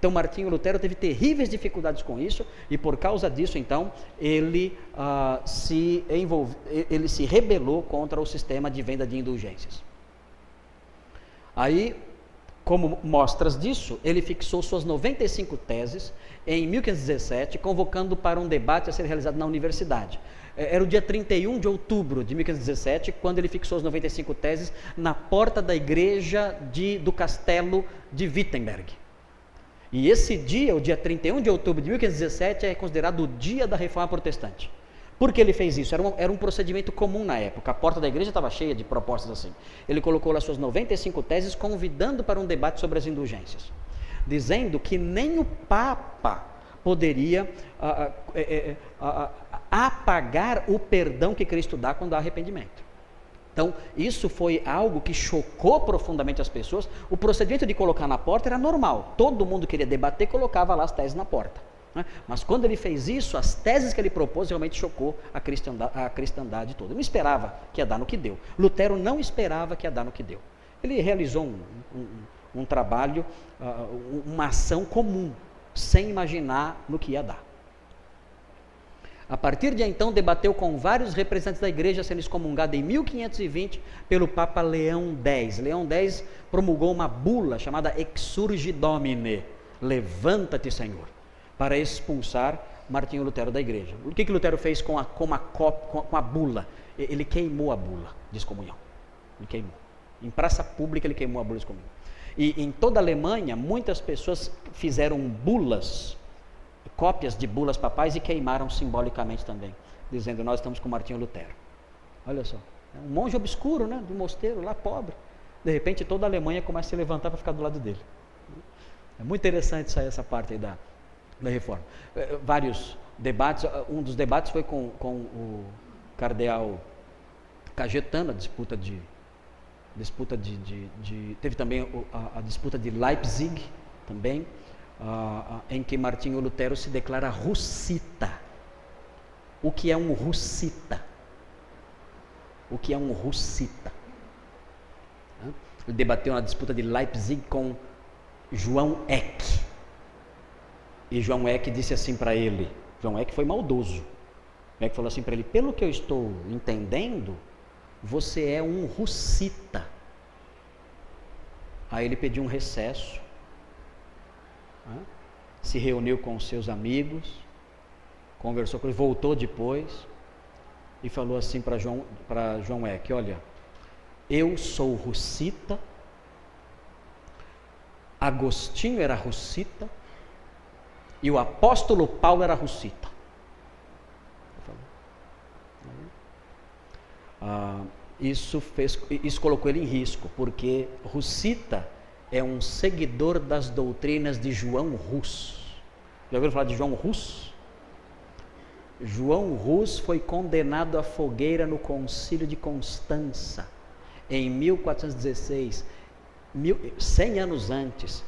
Então Martinho Lutero teve terríveis dificuldades com isso, e por causa disso, então, ele se rebelou contra o sistema de venda de indulgências. Aí, como mostras disso, ele fixou suas 95 teses em 1517, convocando para um debate a ser realizado na universidade. Era o dia 31 de outubro de 1517, quando ele fixou as 95 teses na porta da igreja do castelo de Wittenberg. E esse dia, o dia 31 de outubro de 1517, é considerado o dia da Reforma Protestante. Por que ele fez isso? Era um procedimento comum na época. A porta da igreja estava cheia de propostas assim. Ele colocou lá suas 95 teses, convidando para um debate sobre as indulgências, dizendo que nem o Papa poderia apagar o perdão que Cristo dá quando há arrependimento. Então, isso foi algo que chocou profundamente as pessoas. O procedimento de colocar na porta era normal. Todo mundo queria debater, colocava lá as teses na porta. Né? Mas quando ele fez isso, as teses que ele propôs realmente chocou a cristandade toda. Ele não esperava que ia dar no que deu. Lutero não esperava que ia dar no que deu. Ele realizou um trabalho, uma ação comum, sem imaginar no que ia dar. A partir de então, debateu com vários representantes da igreja, sendo excomungado em 1520 pelo Papa Leão X. Leão X promulgou uma bula chamada Exsurgi Domine, levanta-te, Senhor, para expulsar Martinho Lutero da igreja. O que Lutero fez com a bula? Ele queimou a bula de excomunhão. Ele queimou. Em praça pública ele queimou a bula de excomunhão. E em toda a Alemanha, muitas pessoas fizeram bulas, cópias de bulas papais, e queimaram simbolicamente também, dizendo: nós estamos com Martinho Lutero. Olha só, é um monge obscuro, né, do mosteiro, lá pobre. De repente toda a Alemanha começa a se levantar para ficar do lado dele. É muito interessante essa parte aí da reforma. Vários debates, um dos debates foi com o cardeal Cajetano, a disputa de teve também a disputa de Leipzig também, em que Martinho Lutero se declara russita. O que é um russita? O que é um russita? Ele debateu na disputa de Leipzig com João Eck. E João Eck disse assim para ele, João Eck foi maldoso. Eck falou assim para ele: pelo que eu estou entendendo, você é um russita. Aí ele pediu um recesso, se reuniu com seus amigos, conversou com ele, voltou depois e falou assim para João Eck: olha, eu sou russita, Agostinho era russita e o apóstolo Paulo era russita. Isso colocou ele em risco, porque russita é um seguidor das doutrinas de João Hus. Já ouviram falar de João Hus? João Hus foi condenado à fogueira no Concílio de Constança em 1416. 100 anos antes,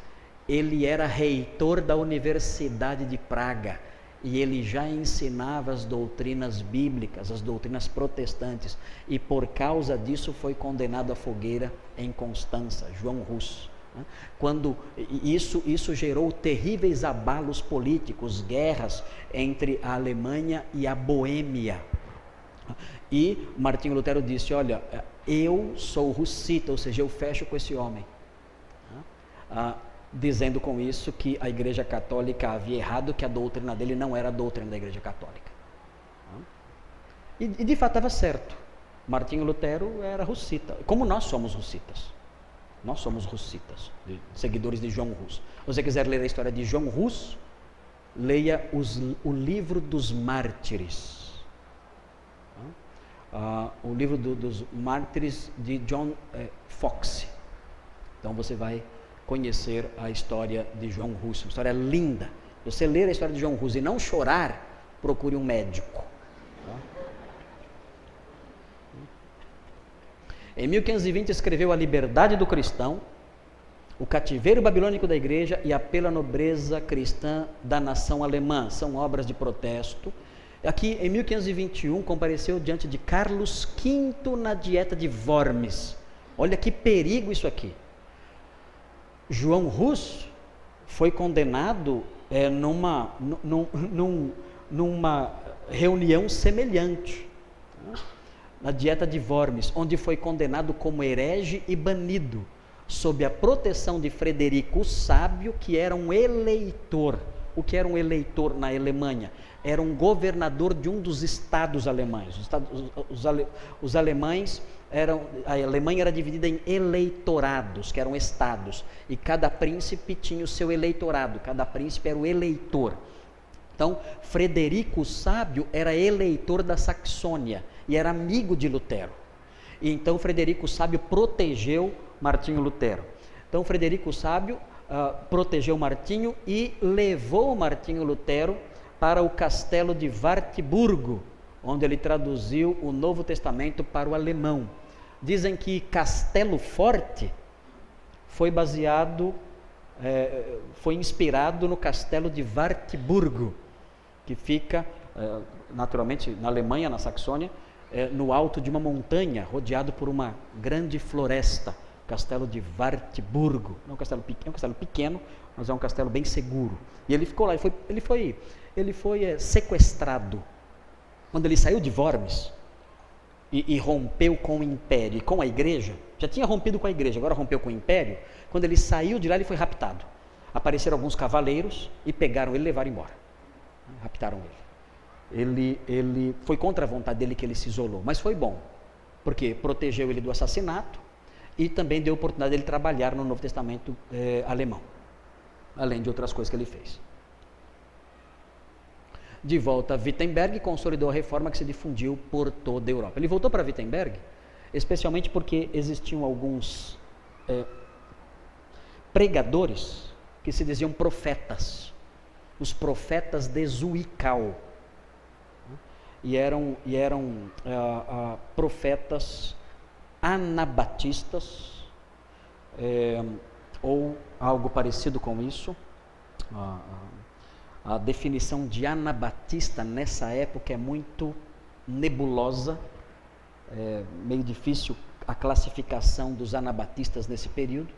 ele era reitor da Universidade de Praga e ele já ensinava as doutrinas bíblicas, as doutrinas protestantes, e por causa disso foi condenado à fogueira em Constança, João Hus. Quando isso gerou terríveis abalos políticos, guerras entre a Alemanha e a Boêmia. E Martinho Lutero disse: olha, eu sou russita, ou seja, eu fecho com esse homem. Dizendo com isso que a Igreja Católica havia errado, que a doutrina dele não era a doutrina da Igreja Católica. E de fato estava certo. Martinho Lutero era russita, como nós somos russitas. Nós somos russitas, seguidores de João Hus. Se você quiser ler a história de João Hus, leia o livro dos mártires. O livro dos mártires de John Foxe. Então você vai conhecer a história de João Hus, uma história linda. Se você ler a história de João Hus e não chorar, procure um médico. Em 1520 escreveu A Liberdade do Cristão, O Cativeiro Babilônico da Igreja e A Pela Nobreza Cristã da Nação Alemã. São obras de protesto. Aqui em 1521 compareceu diante de Carlos V na Dieta de Worms. Olha que perigo isso aqui. João Hus foi condenado numa reunião semelhante, na Dieta de Worms, onde foi condenado como herege e banido, sob a proteção de Frederico o Sábio, que era um eleitor. O que era um eleitor na Alemanha? Era um governador de um dos estados alemães. Os alemães a Alemanha era dividida em eleitorados, que eram estados, e cada príncipe tinha o seu eleitorado, cada príncipe era o eleitor. Então, Frederico o Sábio era eleitor da Saxônia e era amigo de Lutero. E então Frederico o Sábio protegeu Martinho Lutero. Então Frederico o Sábio protegeu Martinho e levou Martinho Lutero para o castelo de Wartburgo, onde ele traduziu o Novo Testamento para o alemão. Dizem que Castelo Forte foi inspirado no castelo de Wartburgo, que fica, naturalmente, na Alemanha, na Saxônia, no alto de uma montanha, rodeado por uma grande floresta. Castelo de Wartburgo. É um castelo pequeno, mas é um castelo bem seguro. E ele ficou lá, ele foi sequestrado. Quando ele saiu de Worms e rompeu com o império e com a igreja, já tinha rompido com a igreja, agora rompeu com o império. Quando ele saiu de lá, ele foi raptado. Apareceram alguns cavaleiros e pegaram ele e levaram embora. Raptaram ele. Ele foi contra a vontade dele que ele se isolou, mas foi bom, porque protegeu ele do assassinato e também deu a oportunidade dele trabalhar no Novo Testamento alemão, além de outras coisas que ele fez. De volta a Wittenberg, consolidou a reforma que se difundiu por toda a Europa. Ele voltou para Wittenberg, especialmente porque existiam alguns pregadores que se diziam profetas, os profetas de Zwickau, e eram profetas anabatistas, ou algo parecido com isso. A definição de anabatista nessa época é muito nebulosa, meio difícil a classificação dos anabatistas nesse período,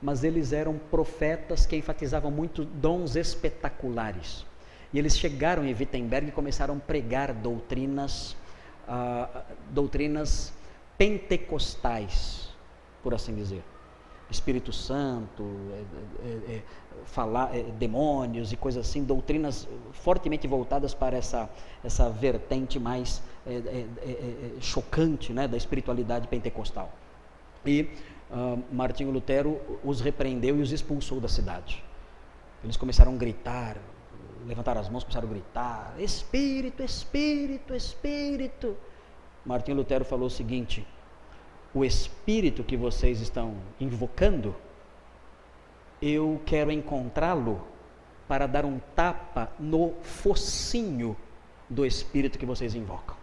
mas eles eram profetas que enfatizavam muito dons espetaculares. E eles chegaram em Wittenberg e começaram a pregar doutrinas pentecostais, por assim dizer. Espírito Santo, demônios e coisas assim, doutrinas fortemente voltadas para essa vertente mais chocante, né, da espiritualidade pentecostal. E Martinho Lutero os repreendeu e os expulsou da cidade. Eles começaram a gritar, levantaram as mãos, começaram a gritar: Espírito, Espírito, Espírito. Martinho Lutero falou o seguinte: o Espírito que vocês estão invocando, eu quero encontrá-lo para dar um tapa no focinho do Espírito que vocês invocam.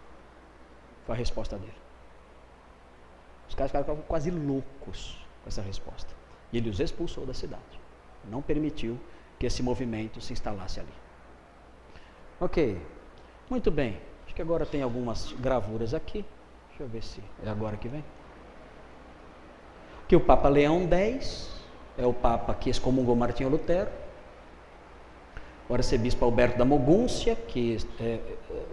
Foi a resposta dele. Os caras ficaram quase loucos com essa resposta. E ele os expulsou da cidade. Não permitiu que esse movimento se instalasse ali. Ok, muito bem. Acho que agora tem algumas gravuras aqui. Deixa eu ver se é agora que vem. Que o Papa Leão X é o Papa que excomungou Martinho Lutero. O arcebispo Alberto da Mogúncia, que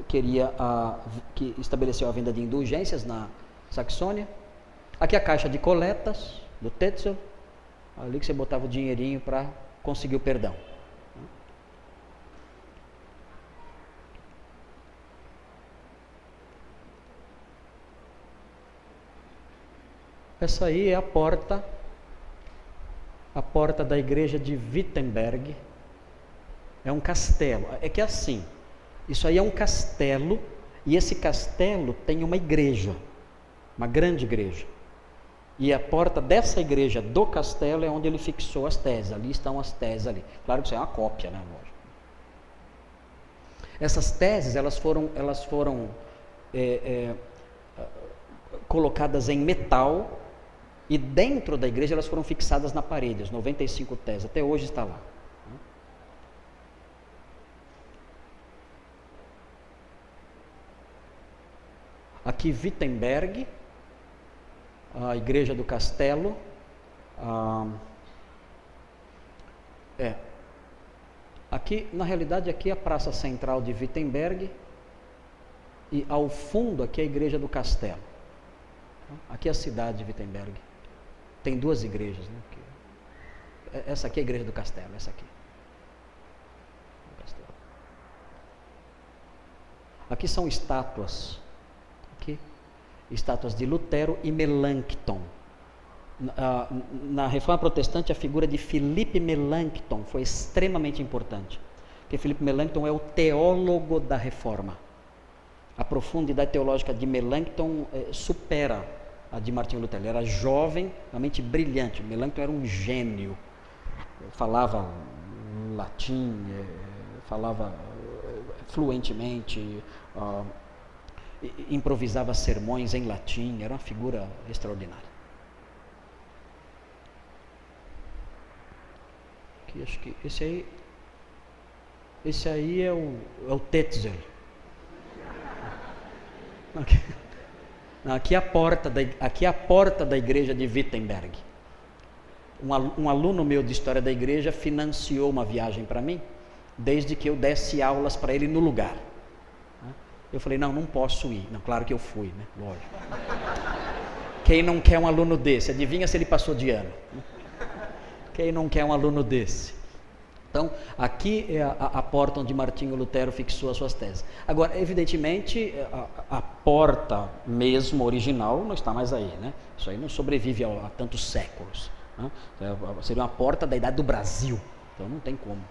que estabeleceu a venda de indulgências na Saxônia. Aqui a caixa de coletas do Tetzel, ali que você botava o dinheirinho para conseguir o perdão. Essa aí é a porta da igreja de Wittenberg. É um castelo. É que é assim, isso aí é um castelo, e esse castelo tem uma igreja, uma grande igreja. E a porta dessa igreja do castelo é onde ele fixou as teses. Ali estão as teses ali. Claro que isso é uma cópia, né? Lógico. Essas teses, elas foram colocadas em metal, e dentro da igreja elas foram fixadas na parede, as 95 teses. Até hoje está lá. Aqui Wittenberg, a igreja do castelo, Aqui, na realidade, aqui é a praça central de Wittenberg, e ao fundo aqui é a igreja do castelo. Aqui é a cidade de Wittenberg. Tem duas igrejas, né? Essa aqui é a igreja do castelo, essa aqui. Aqui são estátuas. Aqui, estátuas de Lutero e Melanchthon. Na Reforma Protestante, a figura de Philippe Melanchthon foi extremamente importante, porque Philippe Melanchthon é o teólogo da Reforma. A profundidade teológica de Melanchthon supera a de Martinho Lutero. Ele era jovem, realmente brilhante. Melanchthon era um gênio. Falava latim, falava fluentemente, improvisava sermões em latim. Era uma figura extraordinária. Aqui, acho que esse aí é o Tetzel. Aqui é a porta da igreja de Wittenberg. Um aluno meu de história da igreja financiou uma viagem para mim, desde que eu desse aulas para ele no lugar. Eu falei, não posso ir. Não, claro que eu fui, né? Lógico. Quem não quer um aluno desse? Adivinha se ele passou de ano? Quem não quer um aluno desse? Então, aqui é a porta onde Martinho Lutero fixou as suas teses. Agora, evidentemente, a porta mesmo original não está mais aí, né? Isso aí não sobrevive a tantos séculos, né? Seria uma porta da idade do Brasil, então não tem como.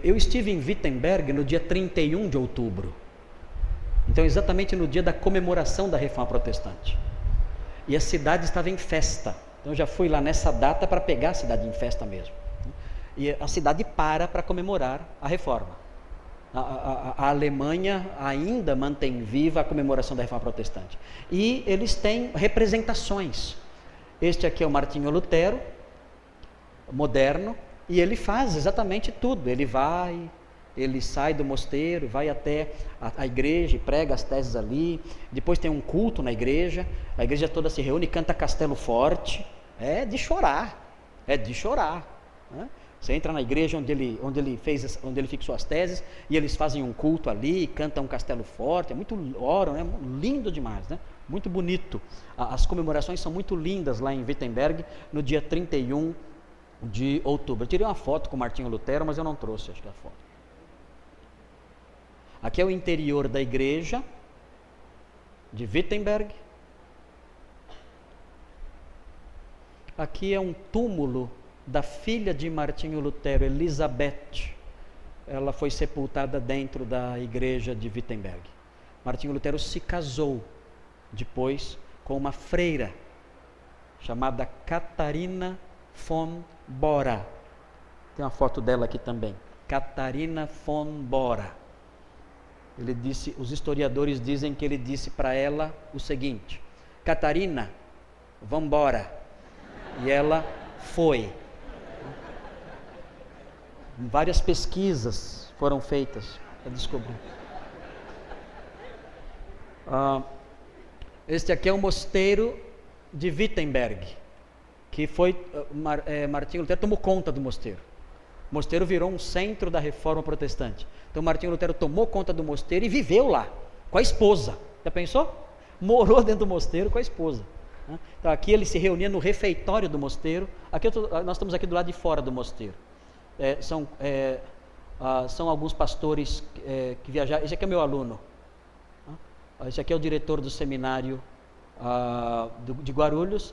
Eu estive em Wittenberg no dia 31 de outubro, então exatamente no dia da comemoração da Reforma Protestante, e a cidade estava em festa. Então eu já fui lá nessa data para pegar a cidade em festa mesmo. E a cidade para comemorar a reforma. A Alemanha ainda mantém viva a comemoração da Reforma Protestante. E eles têm representações. Este aqui é o Martinho Lutero, moderno, e ele faz exatamente tudo. Ele sai do mosteiro, vai até a igreja e prega as teses ali. Depois tem um culto na igreja, a igreja toda se reúne e canta Castelo Forte. É de chorar, né? Você entra na igreja onde ele fixou as teses, e eles fazem um culto ali, cantam Castelo Forte, oram, né? Lindo demais, né? Muito bonito. As comemorações são muito lindas lá em Wittenberg, no dia 31 de outubro. Eu tirei uma foto com o Martinho Lutero, mas eu não trouxe, acho que a foto. Aqui é o interior da igreja de Wittenberg. Aqui é um túmulo da filha de Martinho Lutero, Elizabeth. Ela foi sepultada dentro da igreja de Wittenberg. Martinho Lutero se casou depois com uma freira chamada Catarina von Bora. Tem uma foto dela aqui também. Catarina von Bora. Os historiadores dizem que ele disse para ela o seguinte: Catarina, vamos embora. E ela foi. Várias pesquisas foram feitas para descobrir. Este aqui é o mosteiro de Wittenberg, que foi Martinho Lutero tomou conta do mosteiro. O mosteiro virou um centro da Reforma Protestante. Então Martinho Lutero tomou conta do mosteiro e viveu lá com a esposa. Já pensou? Morou dentro do mosteiro com a esposa. Então aqui ele se reunia no refeitório do mosteiro. Nós estamos aqui do lado de fora do mosteiro. São alguns pastores que viajaram. Esse aqui é meu aluno. Esse aqui é o diretor do seminário de Guarulhos.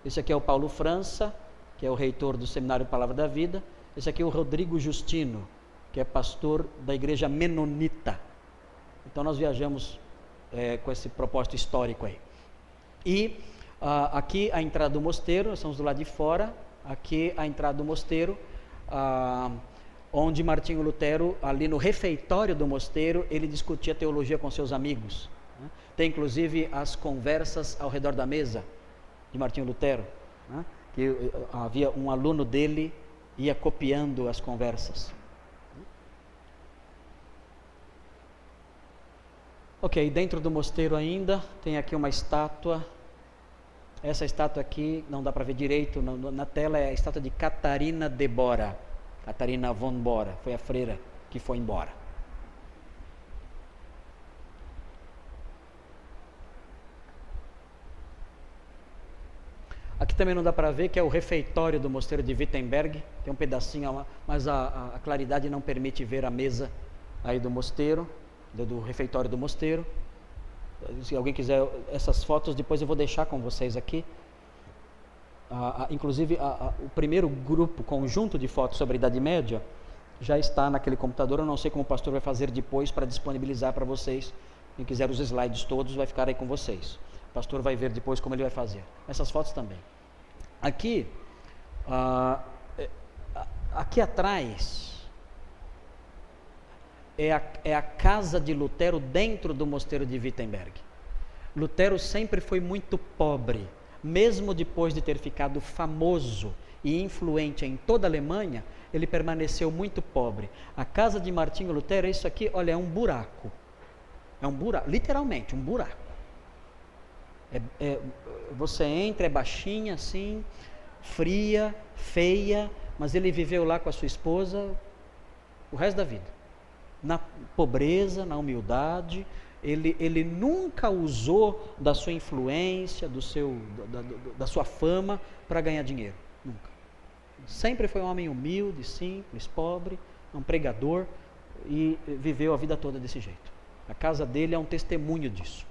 Esse aqui é o Paulo França, que é o reitor do seminário Palavra da Vida. Esse aqui é o Rodrigo Justino, que é pastor da igreja menonita. Então nós viajamos com esse propósito histórico aí. E aqui a entrada do mosteiro, nós estamos do lado de fora. Aqui a entrada do mosteiro, onde Martinho Lutero, ali no refeitório do mosteiro, ele discutia teologia com seus amigos. Tem inclusive as conversas ao redor da mesa de Martinho Lutero, que havia um aluno dele ia copiando as conversas. Ok, dentro do mosteiro ainda tem aqui uma estátua Essa estátua aqui, não dá para ver direito na tela, é a estátua de Catarina de Bora. Catarina von Bora, foi a freira que foi embora. Aqui também não dá para ver, que é o refeitório do mosteiro de Wittenberg. Tem um pedacinho, mas a claridade não permite ver a mesa aí do mosteiro, do refeitório do mosteiro. Se alguém quiser essas fotos, depois eu vou deixar com vocês aqui. Inclusive, o primeiro grupo, conjunto de fotos sobre a Idade Média, já está naquele computador. Eu não sei como o pastor vai fazer depois para disponibilizar para vocês. Quem quiser os slides todos, vai ficar aí com vocês. O pastor vai ver depois como ele vai fazer. Essas fotos também. Aqui, aqui atrás, é a casa de Lutero dentro do mosteiro de Wittenberg. Lutero sempre foi muito pobre, mesmo depois de ter ficado famoso e influente em toda a Alemanha, ele permaneceu muito pobre. A casa de Martinho Lutero, isso aqui, olha, é um buraco. É um buraco, literalmente, um buraco. Você entra, é baixinha assim, fria, feia, mas ele viveu lá com a sua esposa o resto da vida. Na pobreza, na humildade, ele nunca usou da sua influência, da sua fama para ganhar dinheiro, nunca. Sempre foi um homem humilde, simples, pobre, um pregador, e viveu a vida toda desse jeito. A casa dele é um testemunho disso.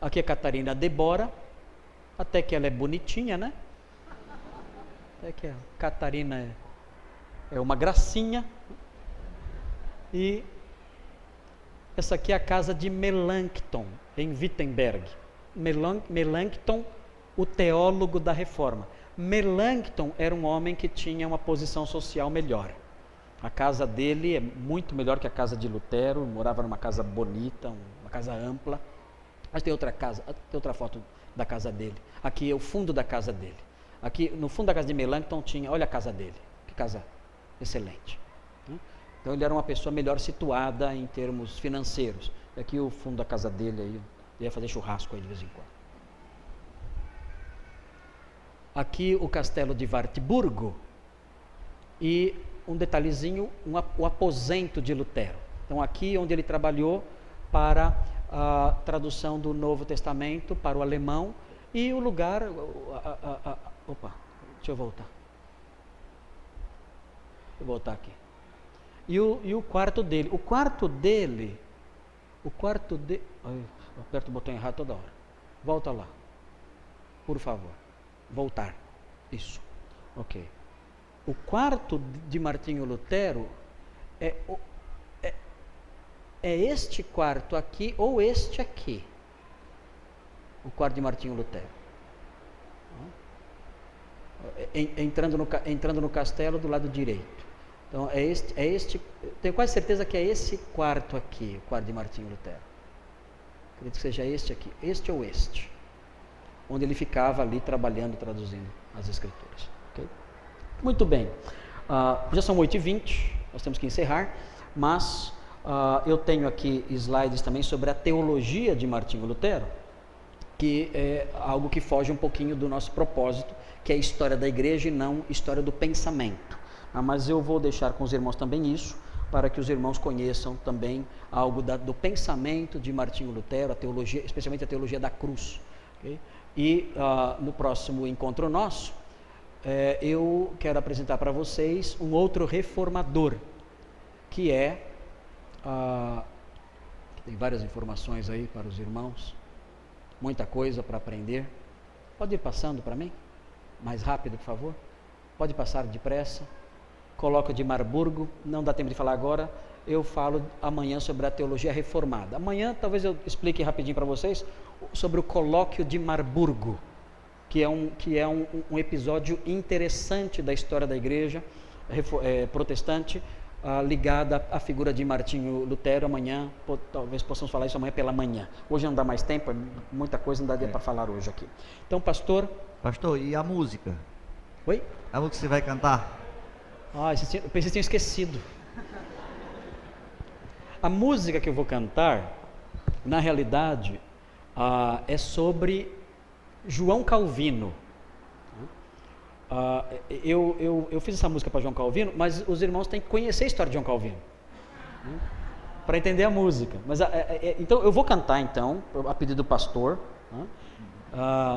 Aqui é Catarina de Bora, até que ela é bonitinha, né? Até que a Catarina é uma gracinha. E essa aqui é a casa de Melanchthon, em Wittenberg. Melanchthon, o teólogo da Reforma. Melanchthon era um homem que tinha uma posição social melhor. A casa dele é muito melhor que a casa de Lutero, morava numa casa bonita, uma casa ampla. Mas tem outra casa, tem outra foto da casa dele. Aqui é o fundo da casa dele. Aqui no fundo da casa de Melanchthon tinha, olha a casa dele, que casa excelente. Então ele era uma pessoa melhor situada em termos financeiros. E aqui o fundo da casa dele, aí, ele ia fazer churrasco aí de vez em quando. Aqui o castelo de Wartburgo e um detalhezinho, o aposento de Lutero. Então aqui onde ele trabalhou para a tradução do Novo Testamento para o alemão, e o lugar, opa, deixa eu voltar. Vou voltar aqui. E o quarto dele. O quarto dele, ai, eu aperto o botão errado toda hora. Volta lá, por favor. Voltar. Isso. Ok. O quarto de Martinho Lutero é este quarto aqui ou este aqui. O quarto de Martinho Lutero. Entrando no castelo do lado direito. Então é este, tenho quase certeza que é esse quarto aqui, o quarto de Martinho Lutero. Acredito que seja este aqui, este ou este, onde ele ficava ali trabalhando, traduzindo as escrituras. Okay? Muito bem, já são 8h20, nós temos que encerrar, mas eu tenho aqui slides também sobre a teologia de Martinho Lutero, que é algo que foge um pouquinho do nosso propósito, que é a história da igreja e não história do pensamento. Mas eu vou deixar com os irmãos também isso, para que os irmãos conheçam também algo do pensamento de Martinho Lutero, a teologia, especialmente a teologia da cruz. Okay? E no próximo encontro nosso, eu quero apresentar para vocês um outro reformador, que tem várias informações aí para os irmãos, muita coisa para aprender. Pode ir passando para mim? Mais rápido, por favor. Pode passar depressa. Coloca de Marburgo, não dá tempo de falar agora, eu falo amanhã sobre a teologia reformada. Amanhã talvez eu explique rapidinho para vocês sobre o colóquio de Marburgo, que é um episódio interessante da história da igreja protestante, ligada à figura de Martinho Lutero. Amanhã, talvez possamos falar isso amanhã pela manhã. Hoje não dá mais tempo, muita coisa não daria para falar hoje aqui. Então, pastor... Pastor, e a música? Oi? A música que você vai cantar? Eu pensei que tinha esquecido. A música que eu vou cantar, na realidade, é sobre João Calvino. Eu fiz essa música para João Calvino, mas os irmãos têm que conhecer a história de João Calvino, para entender a música. Mas então eu vou cantar então, a pedido do pastor.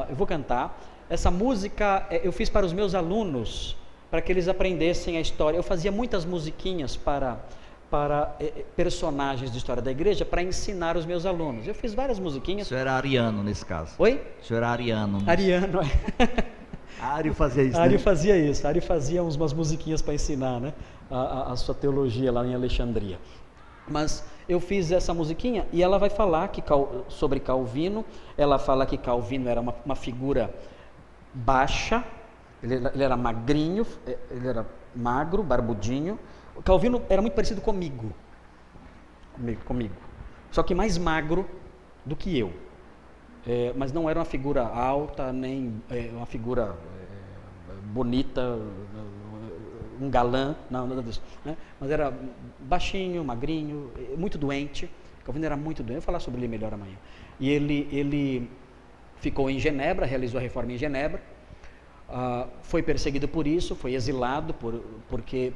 Eu vou cantar essa música. Eu fiz para os meus alunos, para que eles aprendessem a história. Eu fazia muitas musiquinhas para personagens de história da igreja, para ensinar os meus alunos. Eu fiz várias musiquinhas. O senhor era ariano nesse caso. Oi? O senhor era ariano. Ariano, Ario fazia isso, Ario né? fazia isso. Ario fazia umas musiquinhas para ensinar, né, a sua teologia lá em Alexandria. Mas eu fiz essa musiquinha e ela vai falar sobre Calvino. Ela fala que Calvino era uma figura baixa, ele era magrinho, ele era magro, barbudinho. O Calvino era muito parecido comigo, só que mais magro do que eu. Mas não era uma figura alta, nem uma figura bonita, um galã, não, nada disso, né? Mas era baixinho, magrinho, muito doente. Calvino era muito doente. Eu vou falar sobre ele melhor amanhã. E ele ficou em Genebra, realizou a reforma em Genebra, foi perseguido por isso, foi exilado por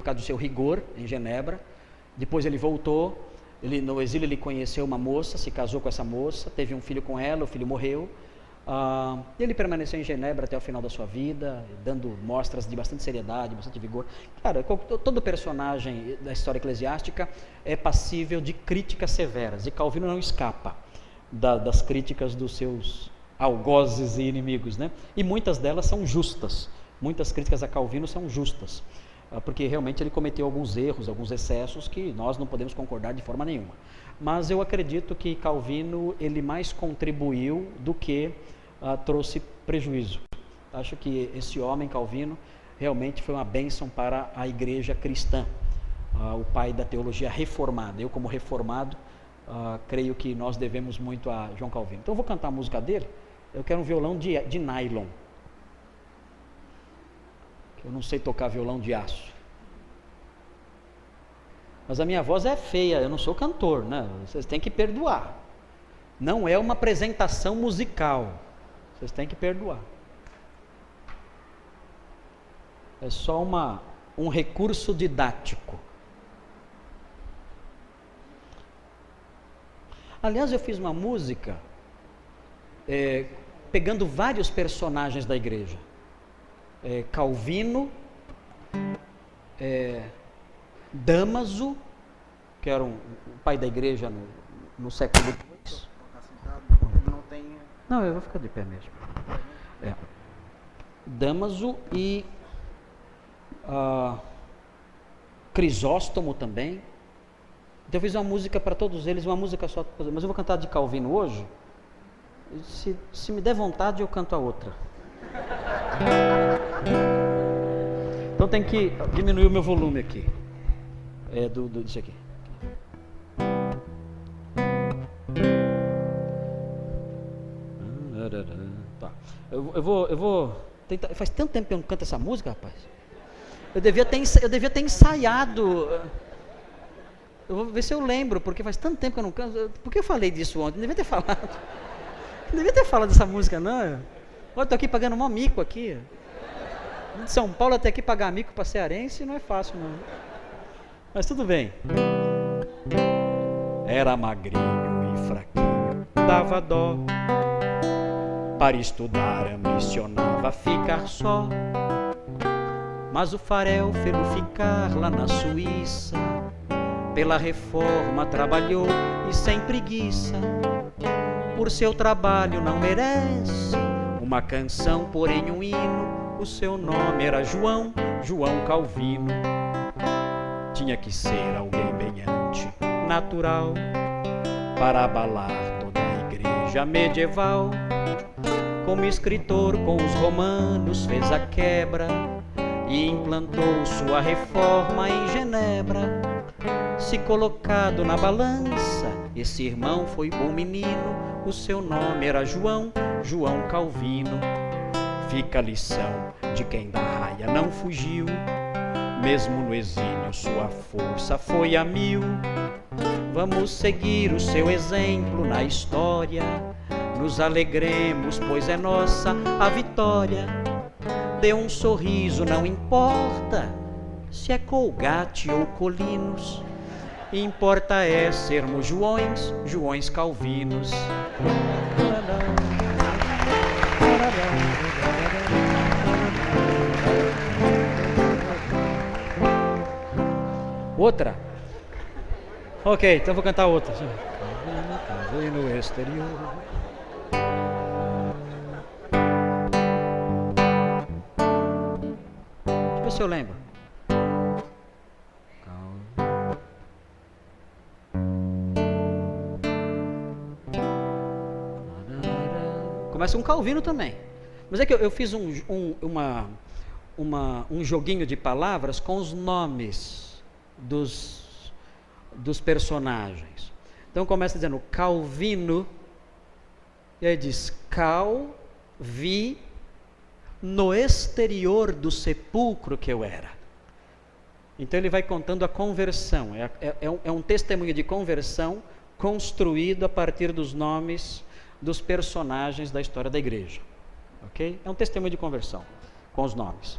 causa do seu rigor em Genebra. Depois ele voltou. No exílio ele conheceu uma moça, se casou com essa moça, teve um filho com ela, o filho morreu. Ele permaneceu em Genebra até o final da sua vida, dando mostras de bastante seriedade, bastante vigor. Claro, todo personagem da história eclesiástica é passível de críticas severas, e Calvino não escapa das críticas dos seus algozes e inimigos, né? E muitas delas são justas, muitas críticas a Calvino são justas, porque realmente ele cometeu alguns erros, alguns excessos que nós não podemos concordar de forma nenhuma. Mas eu acredito que Calvino, ele mais contribuiu do que trouxe prejuízo. Acho que esse homem, Calvino, realmente foi uma bênção para a igreja cristã, o pai da teologia reformada. Eu, como reformado, creio que nós devemos muito a João Calvino. Então eu vou cantar a música dele. Eu quero um violão de nylon. Eu não sei tocar violão de aço. Mas a minha voz é feia, eu não sou cantor, né? Vocês têm que perdoar. Não é uma apresentação musical. Vocês têm que perdoar. É só um recurso didático. Aliás, eu fiz uma música pegando vários personagens da igreja. Calvino, Damaso, que era o pai da igreja no século II. Não, eu vou ficar de pé mesmo. Damaso e Crisóstomo também. Então eu fiz uma música para todos eles, uma música só, mas eu vou cantar de Calvino hoje. Se me der vontade, eu canto a outra. Então tem que diminuir o meu volume aqui. Disso aqui. Tá. Eu vou tentar. Faz tanto tempo que eu não canto essa música, rapaz. Eu devia ter ensaiado. Eu vou ver se eu lembro, porque faz tanto tempo que eu não canto. Por que eu falei disso ontem? Não devia ter falado. Não devia ter falado dessa música, não. Olha, eu estou aqui pagando mó mico aqui. De São Paulo até aqui pagar mico para cearense não é fácil, não. Mas tudo bem. Era magrinho e fraquinho, dava dó. Para estudar ambicionava ficar só. Mas o Farel fê-lo ficar lá na Suíça. Pela reforma trabalhou e sem preguiça. Por seu trabalho não merece uma canção, porém um hino. O seu nome era João Calvino. Tinha que ser alguém bem antinatural para abalar toda a igreja medieval. Como escritor com os romanos fez a quebra e implantou sua reforma em Genebra. Se colocado na balança, esse irmão foi bom menino. O seu nome era João Calvino. Fica a lição de quem da raia não fugiu. Mesmo no exílio sua força foi a mil. Vamos seguir o seu exemplo na história. nos alegremos, pois é nossa a vitória. Dê um sorriso, não importa se é Colgate ou Colinos. Importa é sermos Joões Calvinos. Outra? Ok, então vou cantar outra. No exterior. Deixa eu ver se eu lembro. Começa um Calvino também. Mas é que eu fiz um joguinho de palavras com os nomes dos personagens. Então começa dizendo Calvino, e aí diz vi no exterior do sepulcro que eu era. Então ele vai contando a conversão, é um testemunho de conversão construído a partir dos nomes dos personagens da história da igreja. Ok? É um testemunho de conversão com os nomes.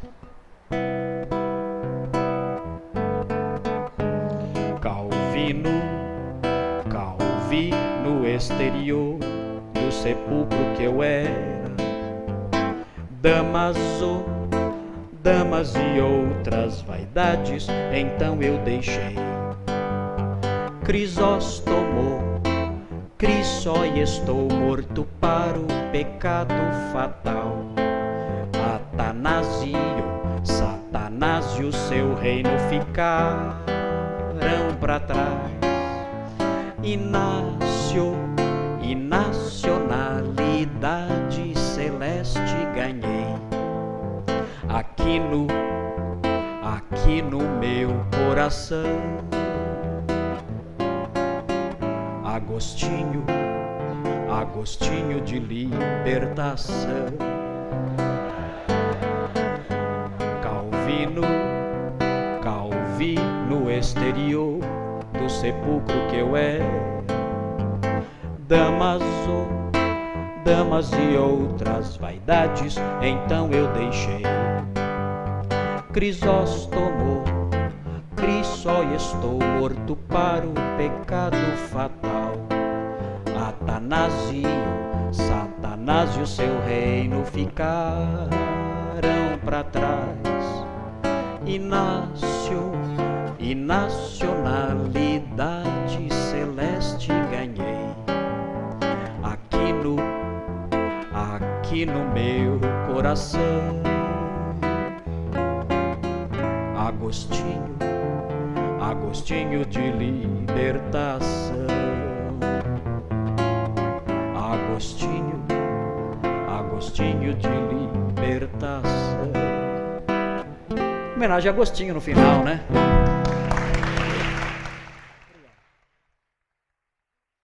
Calvi no exterior do sepulcro que eu era. Damas e outras vaidades, então eu deixei. Crisóstomo, Cristo, e estou morto para o pecado fatal. Satanás e o seu reino ficaram para trás. E nacionalidade celeste ganhei aqui no meu coração. Agostinho de libertação. Calvi no exterior do sepulcro que eu era. Damas e outras vaidades, então eu deixei. Crisóstomo, Cristo, estou morto para o pecado fatal. Satanás e o seu reino ficaram para trás. E nacionalidade celeste ganhei aqui no meu coração. Agostinho de libertação. Agostinho de libertação. Homenagem a Agostinho no final, né?